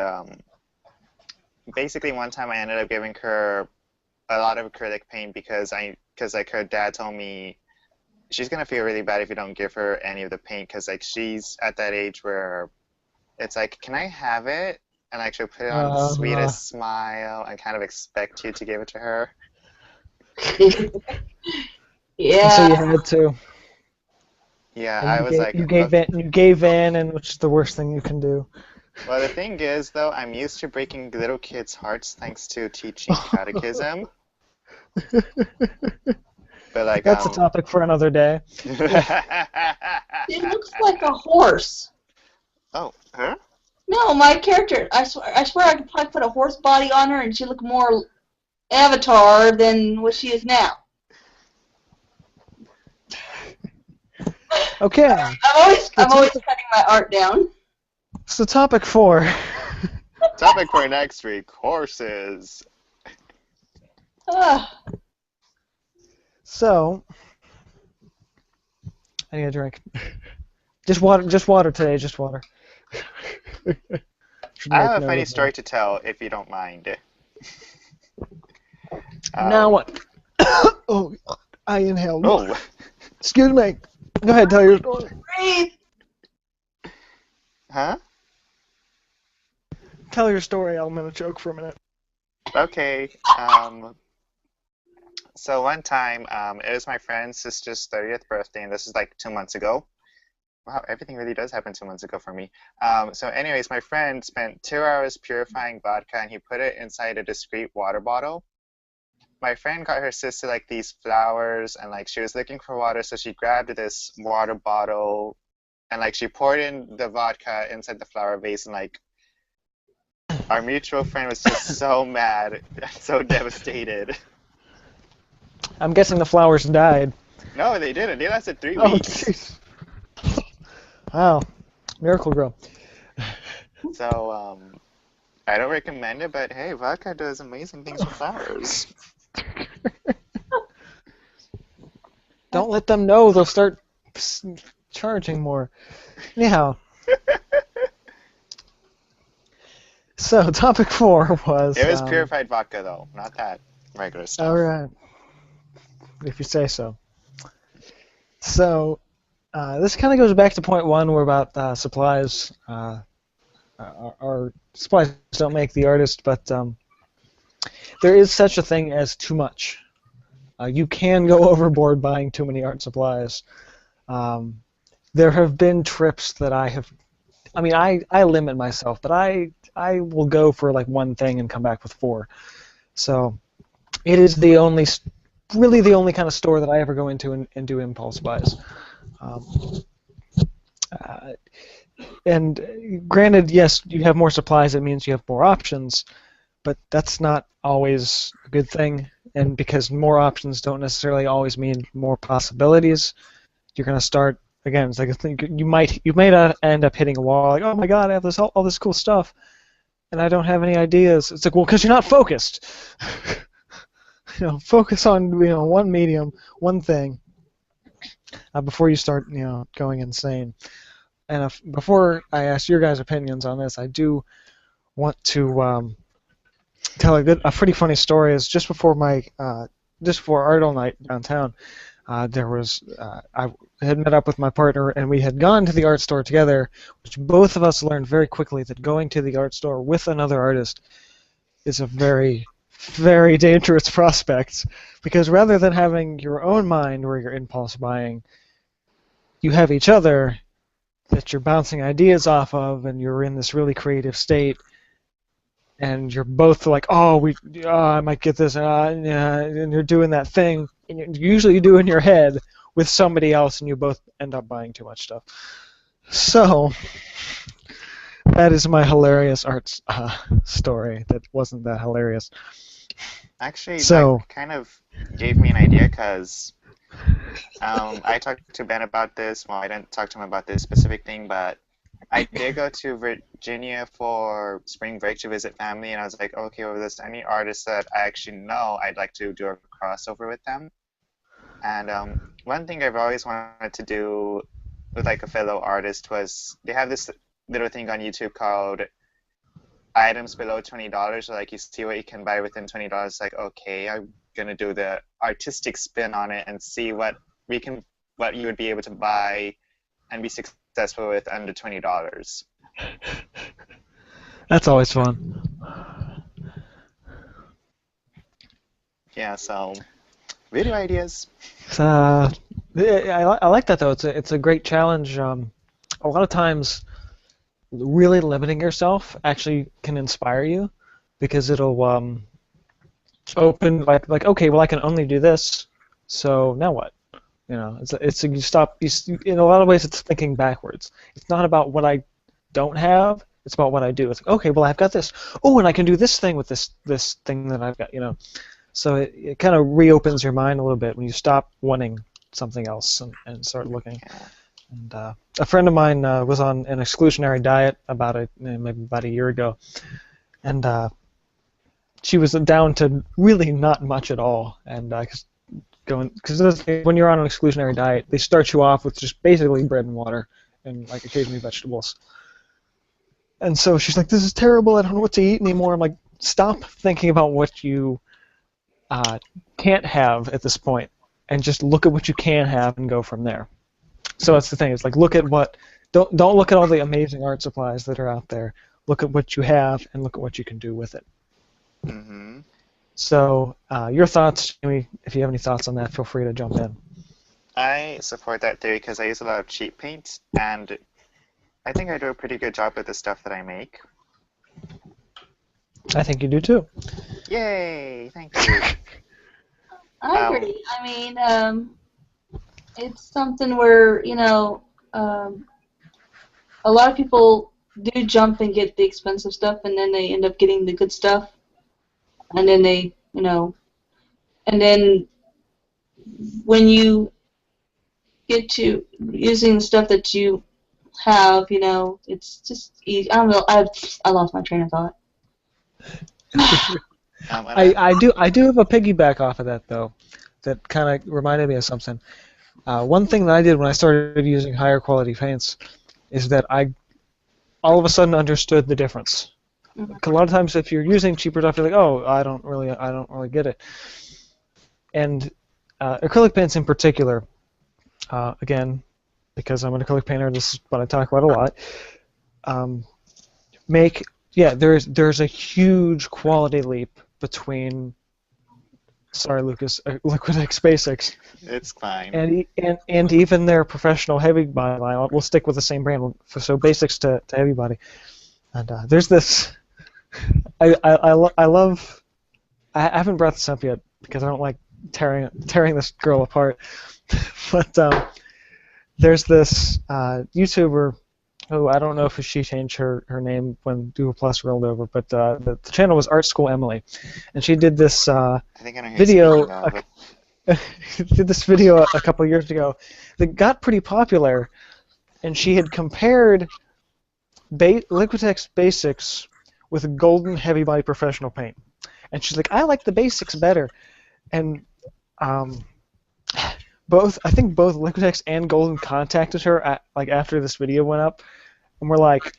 basically one time I ended up giving her a lot of acrylic paint because like her dad told me she's gonna feel really bad if you don't give her any of the paint because like she's at that age where it's like, can I have it? And like she'll put it on the sweetest smile and kind of expect you to give it to her. Yeah. So you had to. Yeah, And I was like, you gave in, and which is the worst thing you can do. well, the thing is, though, I'm used to breaking little kids' hearts thanks to teaching catechism. But like, That's a topic for another day. It looks like a horse. Oh, her? No, my character. I swear I could probably put a horse body on her, and she'd look more Avatar than what she is now. Okay. I'm always cutting my art down. So topic 4. Topic for next week: horses. So, I need a drink. Just water today, just water. I have a funny story to tell, if you don't mind. Now what? Oh, I inhaled. Oh. Excuse me. Go ahead, tell your story. Breathe. Huh? Tell your story. I'm gonna choke for a minute. Okay. So one time, it was my friend's sister's 30th birthday, and this is like 2 months ago. Wow, everything really does happen 2 months ago for me. So anyways, my friend spent 2 hours purifying vodka, and he put it inside a discreet water bottle. My friend got her sister like these flowers, and like she was looking for water, so she grabbed this water bottle, and like she poured in the vodka inside the flower vase, and like our mutual friend was just so mad, so devastated. I'm guessing the flowers died. No, they didn't. They lasted 3 Oh, weeks. jeez. Wow. Miracle Grow. So, I don't recommend it, but hey, vodka does amazing things with flowers. Don't let them know. They'll start charging more. Anyhow. So, topic 4 was... It was purified vodka, though, not that regular stuff. All right. If you say so. So, this kind of goes back to point 1, where about supplies. Our supplies don't make the artist, but there is such a thing as too much. You can go overboard buying too many art supplies. There have been trips that I have... I mean, I limit myself, but I will go for like one thing and come back with 4. So it is really the only kind of store that I ever go into and do impulse buys. And granted, yes, you have more supplies, it means you have more options, but that's not always a good thing. And because more options don't necessarily always mean more possibilities, you're going to start, again, it's like a thing, you may not end up hitting a wall, like, oh my god, I have all this cool stuff. and I don't have any ideas. It's like, well, because you're not focused. Focus on one medium, one thing, before you start going insane. And before I ask your guys' opinions on this, I do want to tell a pretty funny story. Is just before Art All Night downtown, I had met up with my partner, and we had gone to the art store together, which both of us learned very quickly that going to the art store with another artist is a very, very dangerous prospect, because rather than having your own mind where you're impulse buying, you have each other that you're bouncing ideas off of, and you're in this really creative state, and you're both like, I might get this, yeah, and you're doing that thing, and usually you do in your head with somebody else, and you both end up buying too much stuff. So that is my hilarious art story. That wasn't that hilarious. Actually, So that kind of gave me an idea because I talked to Ben about this. Well, I didn't talk to him about this specific thing, but I did go to Virginia for spring break to visit family, and I was like, okay, well, there's any artists that I actually know, I'd like to do a crossover with them. And one thing I've always wanted to do with like a fellow artist was they have this little thing on YouTube called items below $20. So like you see what you can buy within $20. It's like, okay, I'm gonna do the artistic spin on it and see what you would be able to buy and be successful with under $20. that's always fun. Yeah, so video ideas. I like that though. It's a great challenge. A lot of times, really limiting yourself actually can inspire you, because it'll open like okay, well, I can only do this, so now what? You stop. In a lot of ways, it's thinking backwards. It's not about what I don't have. It's about what I do. It's like, okay, well, I've got this. Oh, and I can do this thing with this thing that I've got. So it kind of reopens your mind a little bit when you stop wanting something else and start looking. And a friend of mine was on an exclusionary diet maybe about a year ago, and she was down to really not much at all. And because when you're on an exclusionary diet, they start you off with just basically bread and water and like occasionally vegetables. And so she's like, "This is terrible. I don't know what to eat anymore." I'm like, "Stop thinking about what you can't have at this point, and just look at what you can have and go from there." So that's the thing. It's like don't look at all the amazing art supplies that are out there. Look at what you have and look at what you can do with it. Mm-hmm. So your thoughts, Jamie? If you have any thoughts on that, feel free to jump in. I support that theory because I use a lot of cheap paint, and I think I do a pretty good job with the stuff that I make. I think you do too. Yay! Thank you. I agree. I mean, it's something where, a lot of people do jump and get the expensive stuff, and then they end up getting the good stuff, and then and then when you get to using the stuff that you have, it's just easy. I don't know. I lost my train of thought. I do have a piggyback off of that though, that kind of reminded me of something. One thing that I did when I started using higher quality paints is that I all of a sudden understood the difference. A lot of times, if you're using cheaper stuff, you're like, "Oh, I don't really get it." And acrylic paints in particular, again, because I'm an acrylic painter, this is what I talk about a lot. There's a huge quality leap between. Sorry, Lucas. Liquitex Basics. It's fine. And even their professional heavy body line. We'll stick with the same brand. So Basics to heavy body. And there's this. I love. I haven't brought this up yet because I don't like tearing this girl apart. But there's this YouTuber who I don't know if she changed her name when Duo Plus rolled over, but the channel was Art School Emily, and she did this video. Did this video a couple years ago that got pretty popular, and she had compared Liquitex Basics with a golden heavy body professional paint. And she's like, I like the basics better. And I think both Liquitex and Golden contacted her after this video went up, and we're like,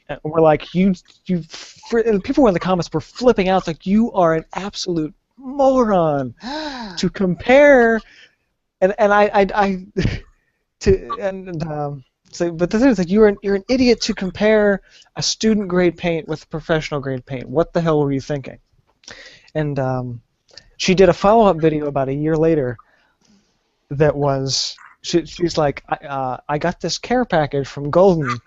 and people in the comments were flipping out, like, you are an absolute moron to compare, but the thing is, like, you're an idiot to compare a student grade paint with professional grade paint. What the hell were you thinking? And she did a follow-up video about a year later that was, she's like, I got this care package from Golden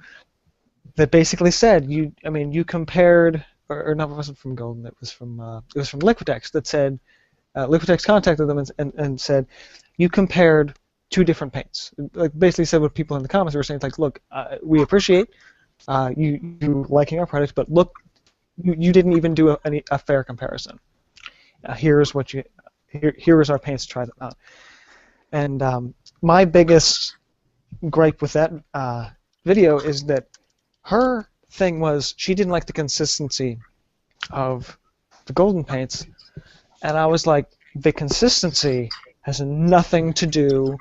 that basically said you compared, or no, it wasn't from Golden, it was from Liquitex, that said Liquitex contacted them and said you compared two different paints. Like, basically said what people in the comments were saying, like, look, we appreciate you liking our product, but look, you didn't even do a fair comparison. Here is our paints. Try them out. And my biggest gripe with that video is that her thing was she didn't like the consistency of the Golden paints, and I was like, the consistency has nothing to do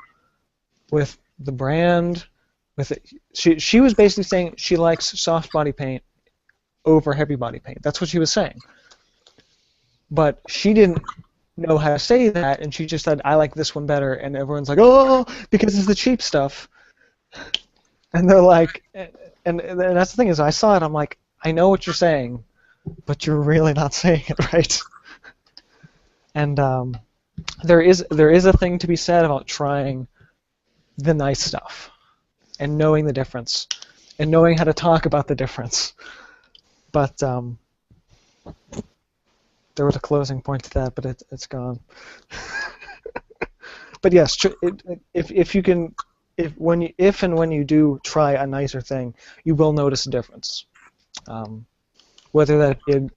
with the brand. With it. She was basically saying she likes soft body paint over heavy body paint. That's what she was saying. But she didn't know how to say that, and she just said, I like this one better, and everyone's like, oh, because it's the cheap stuff. And they're like, and that's the thing is, I saw it, I'm like, I know what you're saying, but you're really not saying it right. And there is a thing to be said about trying the nice stuff, and knowing the difference, and knowing how to talk about the difference. But there was a closing point to that, but it's gone. But yes, if and when you do try a nicer thing, you will notice a difference. Whether that be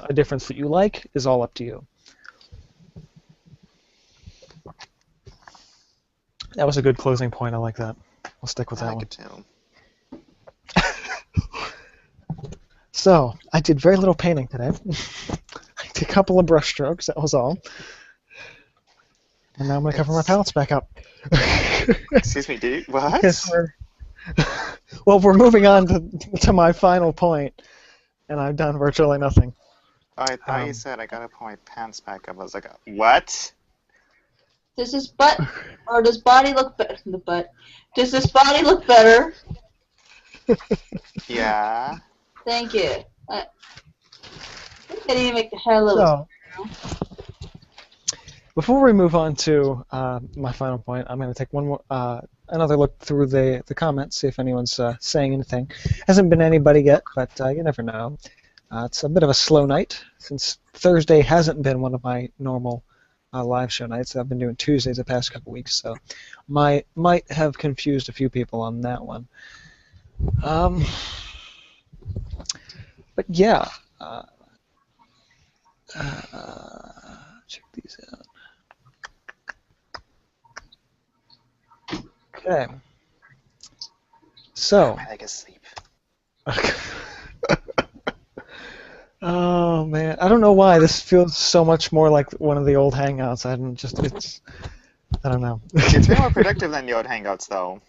a difference that you like is all up to you. That was a good closing point. I like that. I'll stick with that one. I like it too. So, I did very little painting today. I did a couple of brush strokes, that was all. And now I'm going to cover my palettes back up. Excuse me, did you? What? Well, we're moving on to my final point, and I've done virtually nothing. Oh, I thought you said I got to put my pants back up. I was like, what? Does this butt, or does body look better? The butt. Does this body look better? Yeah. Thank you. I think I need to make the hair a little. Before we move on to my final point, I'm going to take one more, another look through the comments, see if anyone's saying anything. Hasn't been anybody yet, but you never know. It's a bit of a slow night since Thursday hasn't been one of my normal live show nights. I've been doing Tuesdays the past couple weeks, so might have confused a few people on that one. But yeah, check these out. Okay. So. I like asleep. Oh man, I don't know why this feels so much more like one of the old Hangouts. I don't know. It's way more productive than the old Hangouts, though.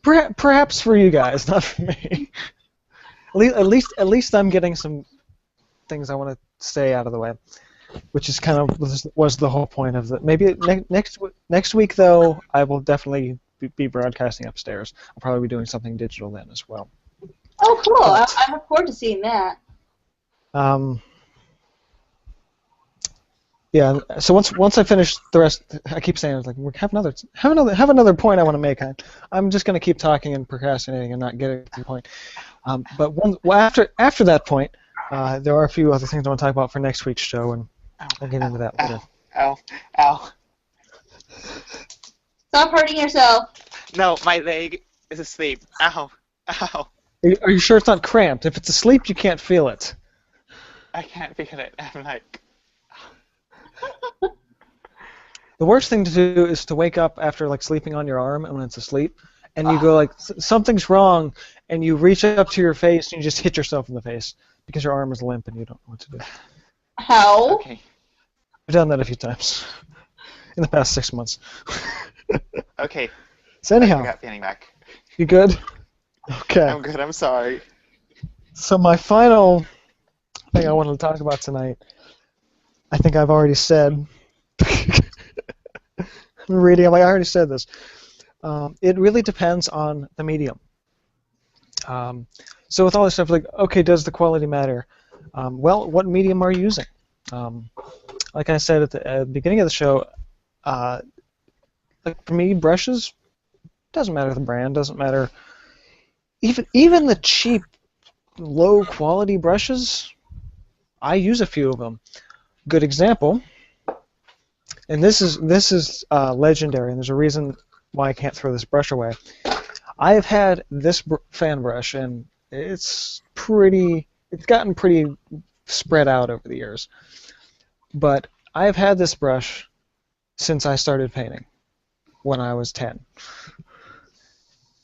Perhaps for you guys, not for me. At least I'm getting some things I want to stay out of the way, which is kind of was the whole point of it. Maybe next week though, I will definitely be broadcasting upstairs. I'll probably be doing something digital then as well. Oh, cool! I look forward to seeing that. Yeah. So once I finish the rest, I keep saying like have another point I want to make. I'm just going to keep talking and procrastinating and not getting to the point. But after that point, there are a few other things I want to talk about for next week's show, and I'll get into that later. Ow. Stop hurting yourself. No, my leg is asleep. Ow. Are you sure it's not cramped? If it's asleep, you can't feel it. I can't feel it. I'm like... The worst thing to do is to wake up after like sleeping on your arm and when it's asleep, and you go like, something's wrong, and you reach up to your face and you just hit yourself in the face because your arm is limp and you don't know what to do. How? Okay. I've done that a few times in the past 6 months. Okay. So I anyhow, got painting back. you good? Okay. I'm good. I'm sorry. So my final thing I wanted to talk about tonight, I think I've already said. I'm reading. I'm like, I already said this. It really depends on the medium. So with all this stuff, like, okay, does the quality matter? Well, what medium are you using? Like I said at the beginning of the show, like for me, brushes doesn't matter the brand, doesn't matter. Even the cheap, low quality brushes, I use a few of them. Good example, and this is legendary, and there's a reason why I can't throw this brush away. I have had this fan brush, and it's gotten pretty spread out over the years. But I have had this brush since I started painting when I was 10.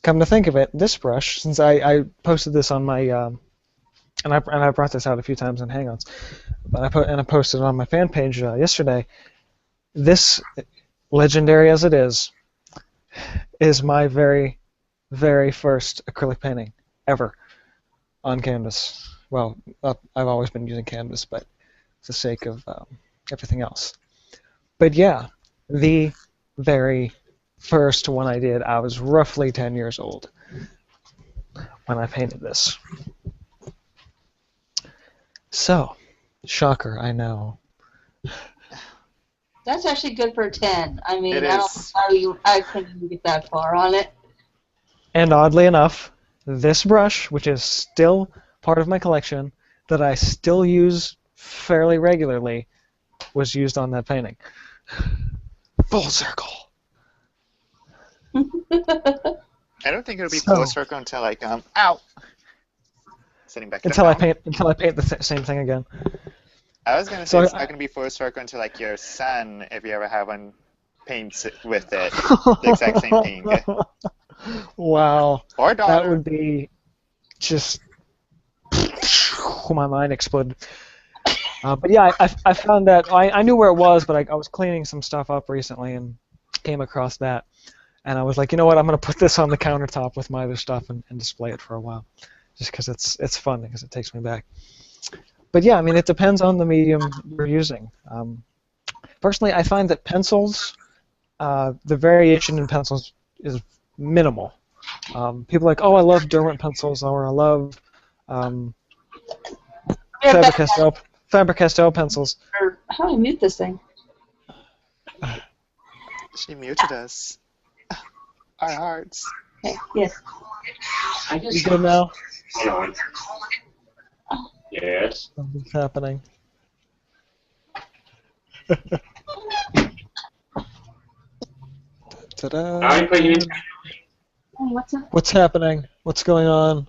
Come to think of it, this brush, since I posted this on my and I brought this out a few times in Hangouts, but I posted it on my fan page yesterday. This, legendary as it is my very, very first acrylic painting ever on canvas. Well, I've always been using canvas, but for the sake of everything else. But yeah, the very first one I did, I was roughly 10 years old when I painted this. So, shocker, I know. That's actually good for 10. I mean, It I don't is. know how I couldn't get that far on it. And oddly enough, this brush, which is still part of my collection, that I still use fairly regularly, was used on that painting. Full circle. I don't think it'll be full circle until like ow. Sitting back. Until I paint the same thing again. I was gonna say So it's not gonna be full circle until like your son, if you ever have one, paints it with it the exact same thing. Wow. Or daughter. That would be just my mind exploded. But yeah, I found that I knew where it was, but I was cleaning some stuff up recently and came across that, and I was like, you know what, I'm gonna put this on the countertop with my other stuff and display it for a while, just because it's fun because it takes me back. But yeah, I mean, it depends on the medium you're using. Personally, I find that pencils, the variation in pencils is minimal. People are like, oh, I love Derwent pencils, or I love Faber-Castell pencils. How do I mute this thing? She muted us. Our hearts. Okay, yes. You good now? Hold on. Yes. Something's happening. Ta-da. All right, put you in. Oh, what's up? What's happening? What's going on?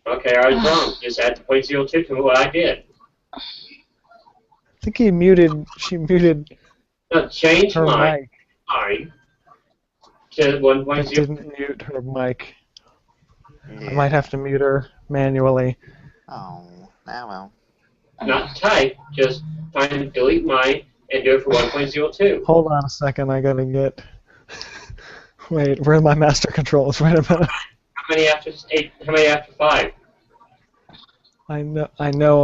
Okay, I was wrong. Just add the 0.02 to what I did. I think she muted No, change her mine mic. to I 1.0. didn't mute her mic. Yeah. I might have to mute her manually. Oh, well. Not type, just find delete mine and do it for 1.02. Hold on a second, I gotta get... Wait, where are my master controls? Wait a minute. How many after 8? How many after 5? I know,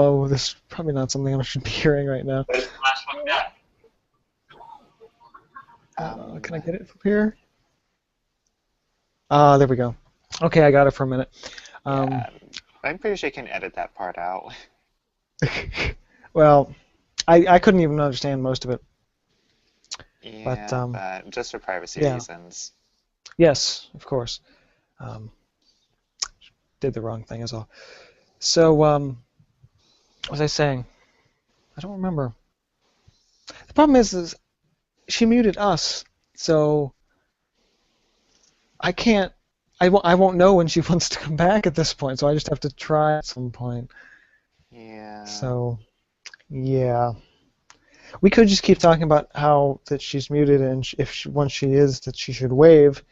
oh, this is probably not something I should be hearing right now. When's the last one back? Can I get it from here? There we go. Okay, I got it for a minute. Yeah, I'm pretty sure you can edit that part out. Well, I couldn't even understand most of it. Yeah, but just for privacy yeah. reasons. Yes, of course. Did the wrong thing is all. So, what was I saying? I don't remember. The problem is she muted us, so I can't. I won't know when she wants to come back at this point, so I just have to try at some point. Yeah. So, yeah. We could just keep talking about how that she's muted, and once she is, that she should wave.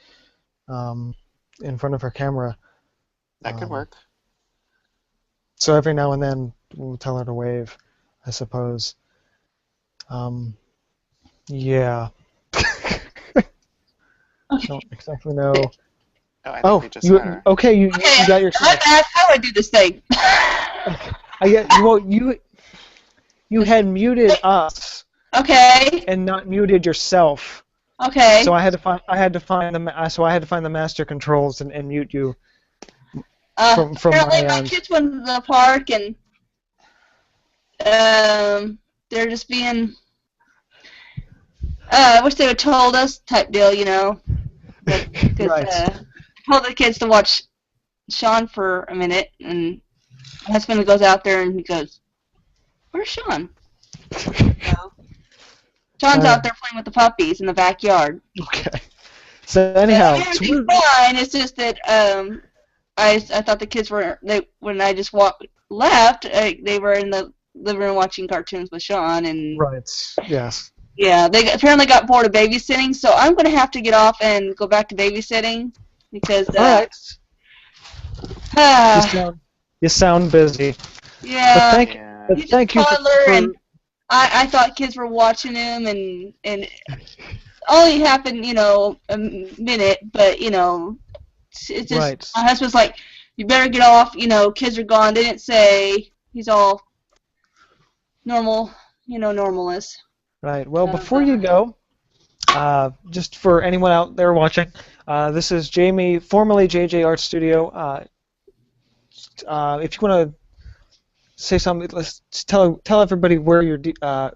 in front of her camera. That could work. So every now and then we'll tell her to wave, I suppose. Yeah. Don't exactly know. I think Oh, we just met her. okay, you Okay, got your. let me ask how do I do this thing. You had muted us Okay. and not muted yourself. Okay. So I had to find the master controls and mute you from Apparently my my end. kids went to the park and they're just being I wish they would told us type deal, you know. Because Right. told the kids to watch Sean for a minute, and my husband goes out there and he goes, "Where's Sean?" So, Sean's out there playing with the puppies in the backyard. Okay. So anyhow, so Everything's fine. It's just that I thought the kids were when I just left. They were in the living room watching cartoons with Sean, and right. Yes. yeah, they apparently got bored of babysitting. So I'm gonna have to get off and go back to babysitting because All right. You sound busy. yeah. But He's thank a you toddler, for and I thought kids were watching him, and only happened, you know, a minute, but you know, it's just Right. my husband's like, you better get off, you know, kids are gone. They didn't say he's all normal, you know, normalist. Right. Well, before you go, just for anyone out there watching, this is Jamie, formerly JJ Art Studio. If you want to say something, let's tell everybody where your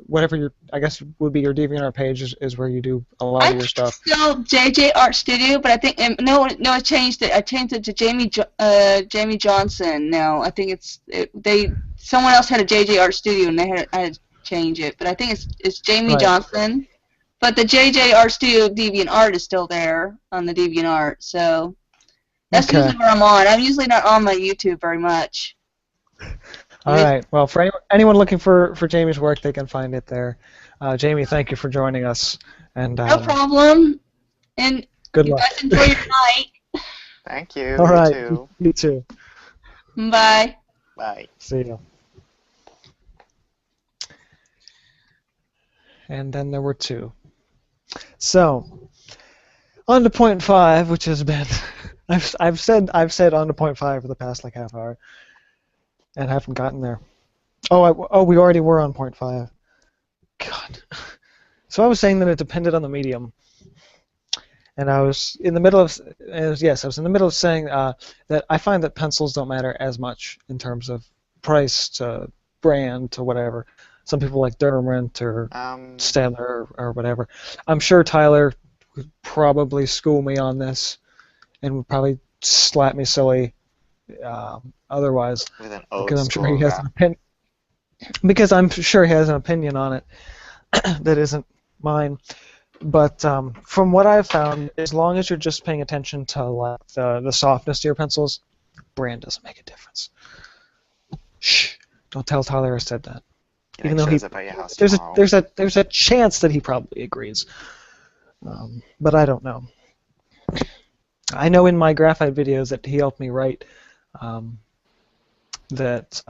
whatever your I guess would be your DeviantArt page is where you do a lot of your stuff. Still JJ Art Studio, but I think no, I changed it. I changed it to Jamie Johnson now. I think someone else had a JJ Art Studio and I had to change it, but I think it's Jamie Johnson. But the JJ Art Studio DeviantArt is still there on the DeviantArt, so that's usually where I'm on. I'm usually not on my YouTube very much. All right. Well, for anyone looking for Jamie's work, they can find it there. Jamie, thank you for joining us. And no problem. And good you luck. guys enjoy your night. Thank you. All right. You too. You too. Bye. Bye. See you. And then there were two. So, on to point 5, which has been I've said on to point 5 for the past like half hour, and haven't gotten there. Oh, we already were on point 5. God. So I was saying that it depended on the medium, and I was in the middle of saying that I find that pencils don't matter as much in terms of price to brand to whatever. Some people like Derwent or Stadler or whatever. I'm sure Tyler would probably school me on this and would probably slap me silly otherwise. With an old because I'm sure he has an opinion. Because I'm sure he has an opinion on it that isn't mine. But from what I've found, as long as you're just paying attention to like the softness to your pencils, brand doesn't make a difference. Shh! Don't tell Tyler I said that. Even though there's a chance that he probably agrees, but I don't know. I know in my graphite videos that he helped me write that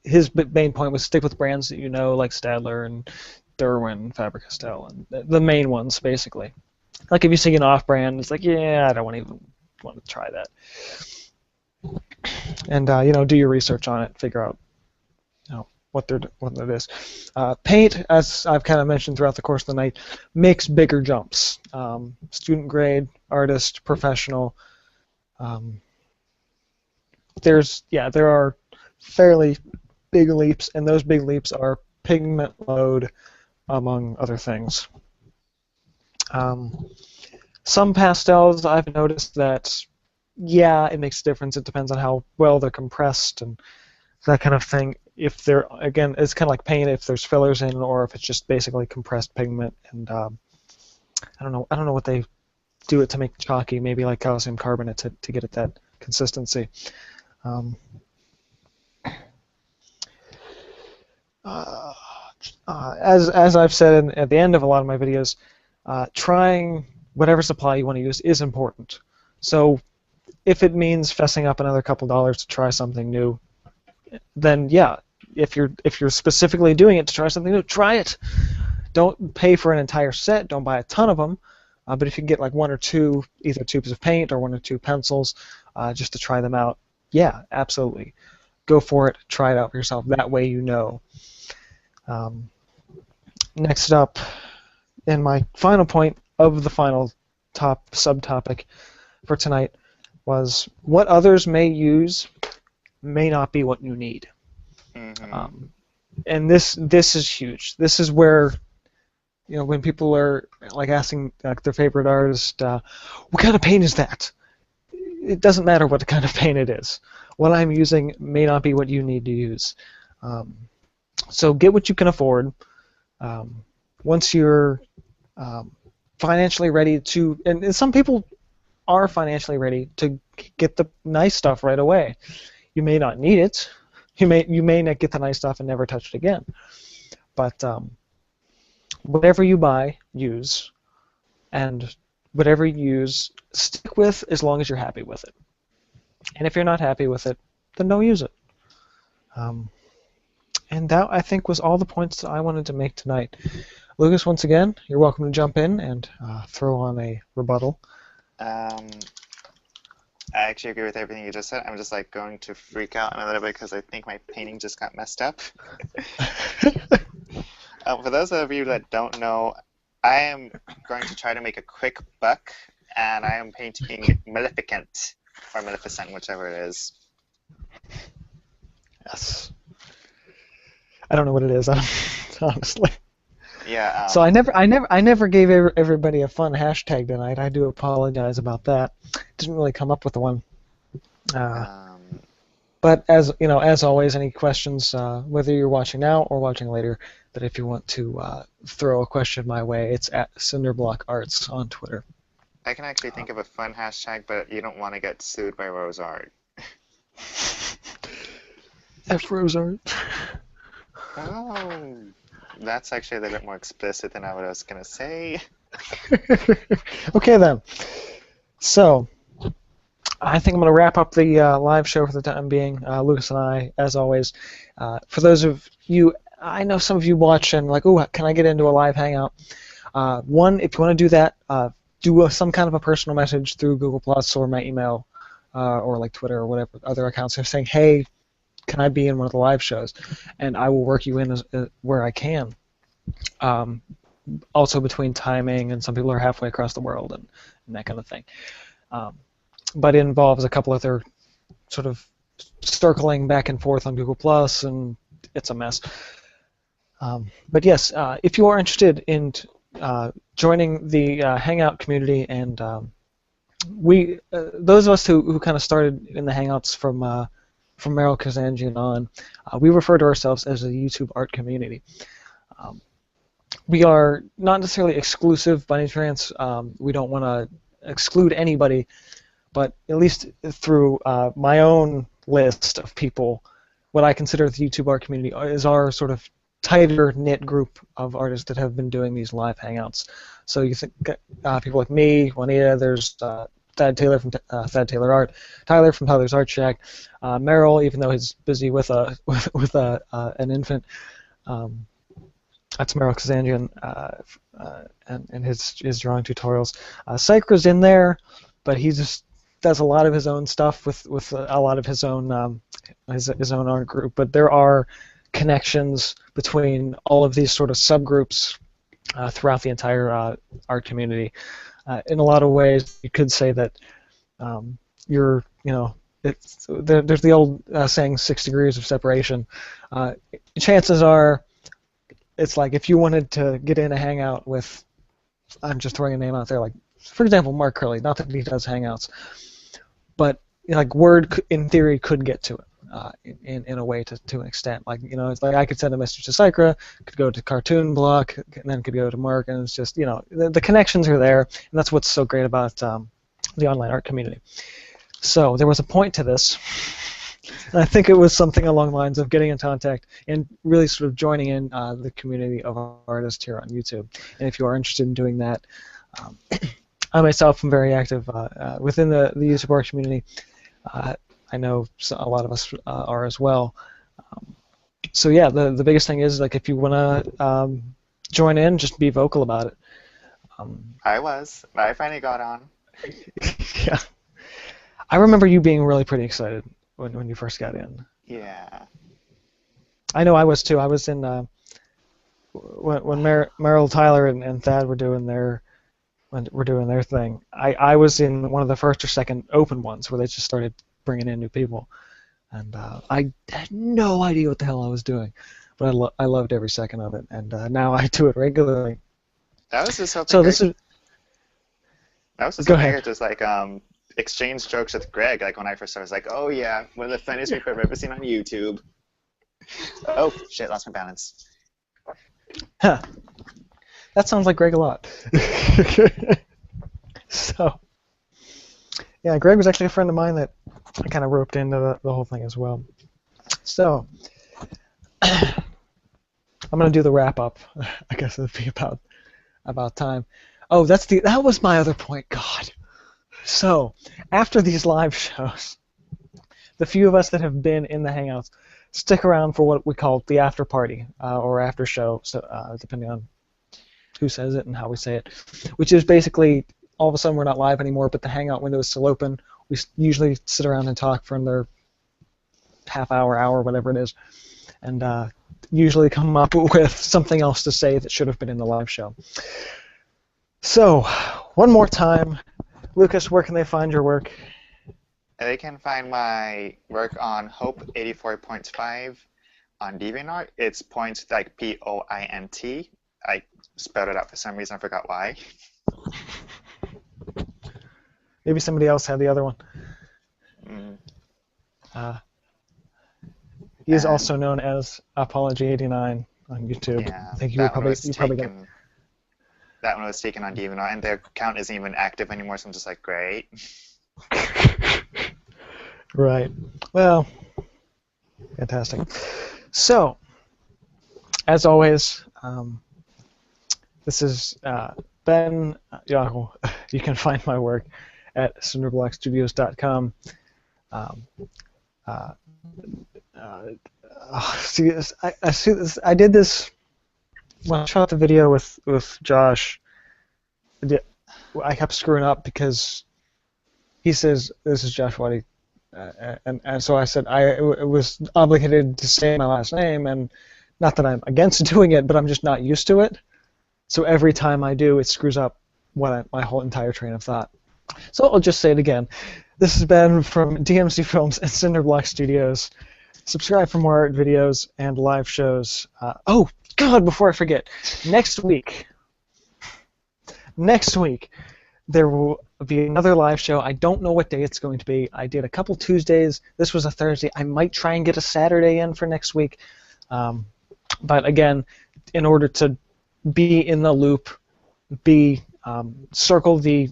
his main point was stick with brands that you know, like Stadler and Derwent, Faber-Castell, and the main ones basically. Like if you see an off-brand, it's like, yeah, I don't even want to try that. And do your research on it, figure out what it is. Paint, as I've kind of mentioned throughout the course of the night, makes bigger jumps. Student grade, artist, professional. There are fairly big leaps, and those big leaps are pigment load, among other things. Some pastels, I've noticed that, yeah, it makes a difference. It depends on how well they're compressed and that kind of thing. If they're, again, it's kind of like paint, if there's fillers in, or if it's just basically compressed pigment. And I don't know what they do it to make chalky. Maybe like calcium carbonate to get at that consistency. As I've said at the end of a lot of my videos, trying whatever supply you want to use is important. So if it means fessing up another couple dollars to try something new, then yeah. If you're specifically doing it to try something new, try it. Don't pay for an entire set. Don't buy a ton of them. But if you can get like one or two, either tubes of paint or one or two pencils, just to try them out, yeah, absolutely. Go for it. Try it out for yourself. That way you know. Next up, and my final point of the final subtopic for tonight was what others may use may not be what you need. Mm-hmm. And this is huge. This is where, when people are like asking like their favorite artist, what kind of paint is that? It doesn't matter what kind of paint it is. What I'm using may not be what you need to use. So get what you can afford. Once you're financially ready to, and some people are financially ready to get the nice stuff right away. You may not need it. You may not get the nice stuff and never touch it again. But whatever you buy, use, and whatever you use, stick with as long as you're happy with it. And if you're not happy with it, then don't use it. And that, I think, was all the points that I wanted to make tonight. Lucas, once again, you're welcome to jump in and throw on a rebuttal. I actually agree with everything you just said. I'm just like going to freak out a little bit because I think my painting just got messed up. For those of you that don't know, I am going to try to make a quick buck, and I am painting Maleficent, or Maleficent, whichever it is. Yes. I don't know what it is, honestly. Yeah. So I never gave everybody a fun hashtag tonight. I do apologize about that. Didn't really come up with one. But as always, any questions, whether you're watching now or watching later, that if you want to throw a question my way, it's at Cinder Block Arts on Twitter. I can actually think of a fun hashtag, but you don't want to get sued by Rose Art. F Rose Art. Oh, that's actually a little bit more explicit than I was going to say. Okay, then. So, I think I'm going to wrap up the live show for the time being. Lucas and I, as always. For those of you, I know some of you watch and like, oh, can I get into a live hangout? One, if you want to do that, do some kind of a personal message through Google Plus or my email or like Twitter or whatever other accounts saying, hey, can I be in one of the live shows? And I will work you in where I can. Also between timing, and some people are halfway across the world and that kind of thing. But it involves a couple other sort of circling back and forth on Google Plus, and it's a mess. But yes, if you are interested in joining the Hangout community, and those of us who kind of started in the Hangouts from Meryl Kazanjian on, we refer to ourselves as a YouTube art community. We are not necessarily exclusive by any chance. We don't want to exclude anybody, but at least through my own list of people, what I consider the YouTube art community is our sort of tighter knit group of artists that have been doing these live hangouts. So you think people like me, Juanita, there's Thad Taylor from Thad Taylor Art, Tyler from Tyler's Art Shack, Meryl, even though he's busy with an infant. That's Meryl Kazanjian and his drawing tutorials. Sycra's in there, but he just does a lot of his own stuff with a lot of his own art group. But there are connections between all of these sort of subgroups throughout the entire art community. In a lot of ways, you could say that there's the old saying 6 degrees of separation. Chances are, it's like if you wanted to get in a hangout with, I'm just throwing a name out there, like, for example, Mark Curley, not that he does hangouts, but like Word, in theory, could get to it in a way to an extent. Like, it's like I could send a message to Sycra, could go to Cartoon Block, and then could go to Mark, and it's just, the connections are there, and that's what's so great about the online art community. So there was a point to this. And I think it was something along the lines of getting in contact and really sort of joining in the community of artists here on YouTube. And if you are interested in doing that, I myself am very active within the user bar community. I know a lot of us are as well. So yeah, the biggest thing is like if you want to join in, just be vocal about it. I was. I finally got on. Yeah. I remember you being really pretty excited when you first got in. Yeah. I know I was too. I was in when Meryl, Tyler, and Thad were doing their thing. I was in one of the first or second open ones where they just started bringing in new people, and I had no idea what the hell I was doing, but I loved every second of it, and now I do it regularly. That was just hoping. So this is. That was just Go hoping ahead. I just like exchange jokes with Greg. Like when I first started, I was like, "Oh yeah, one of the funniest people I've ever seen on YouTube." Oh shit! Lost my balance. Huh. That sounds like Greg a lot. So, yeah, Greg was actually a friend of mine that I kind of roped into the whole thing as well. So, I'm gonna do the wrap up. I guess it'd be about time. Oh, that was my other point. God. So, after these live shows, the few of us that have been in the Hangouts stick around for what we call the after party or after show, so depending on who says it and how we say it, which is basically all of a sudden we're not live anymore, but the Hangout window is still open. We usually sit around and talk for another half hour, whatever it is, and usually come up with something else to say that should have been in the live show. So, one more time, Lucas, where can they find your work? They can find my work on Hope 84.5 on DeviantArt. It's points like POINT. I spelled it out for some reason. I forgot why. Maybe somebody else had the other one. He is also known as Apology89 on YouTube. Yeah, I think you that probably got. That one was taken on DeviantArt, and their account isn't even active anymore. So I'm just like, great. Right. Well, fantastic. So, as always, this is Ben Yahoo. You can find my work at cinderblockstudios.com. See, I see this. I did this when I shot the video with Josh. I kept screwing up because he says this is Josh Waddy. And so I said I was obligated to say my last name, and not that I'm against doing it, but I'm just not used to it. So every time I do, it screws up my whole entire train of thought. So I'll just say it again. This has been from DMC Films and Cinder Block Studios. Subscribe for more art videos and live shows. Oh, God, before I forget, next week, there will be another live show. I don't know what day it's going to be. I did a couple Tuesdays. This was a Thursday. I might try and get a Saturday in for next week. But again, in order to be in the loop, circle the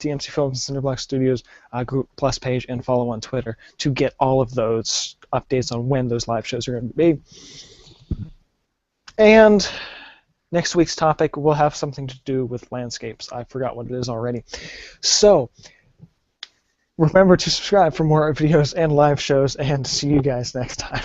DMC Films and Cinder Block Studios Group Plus page and follow on Twitter to get all of those updates on when those live shows are going to be. And next week's topic will have something to do with landscapes. I forgot what it is already. So, remember to subscribe for more videos and live shows, and see you guys next time.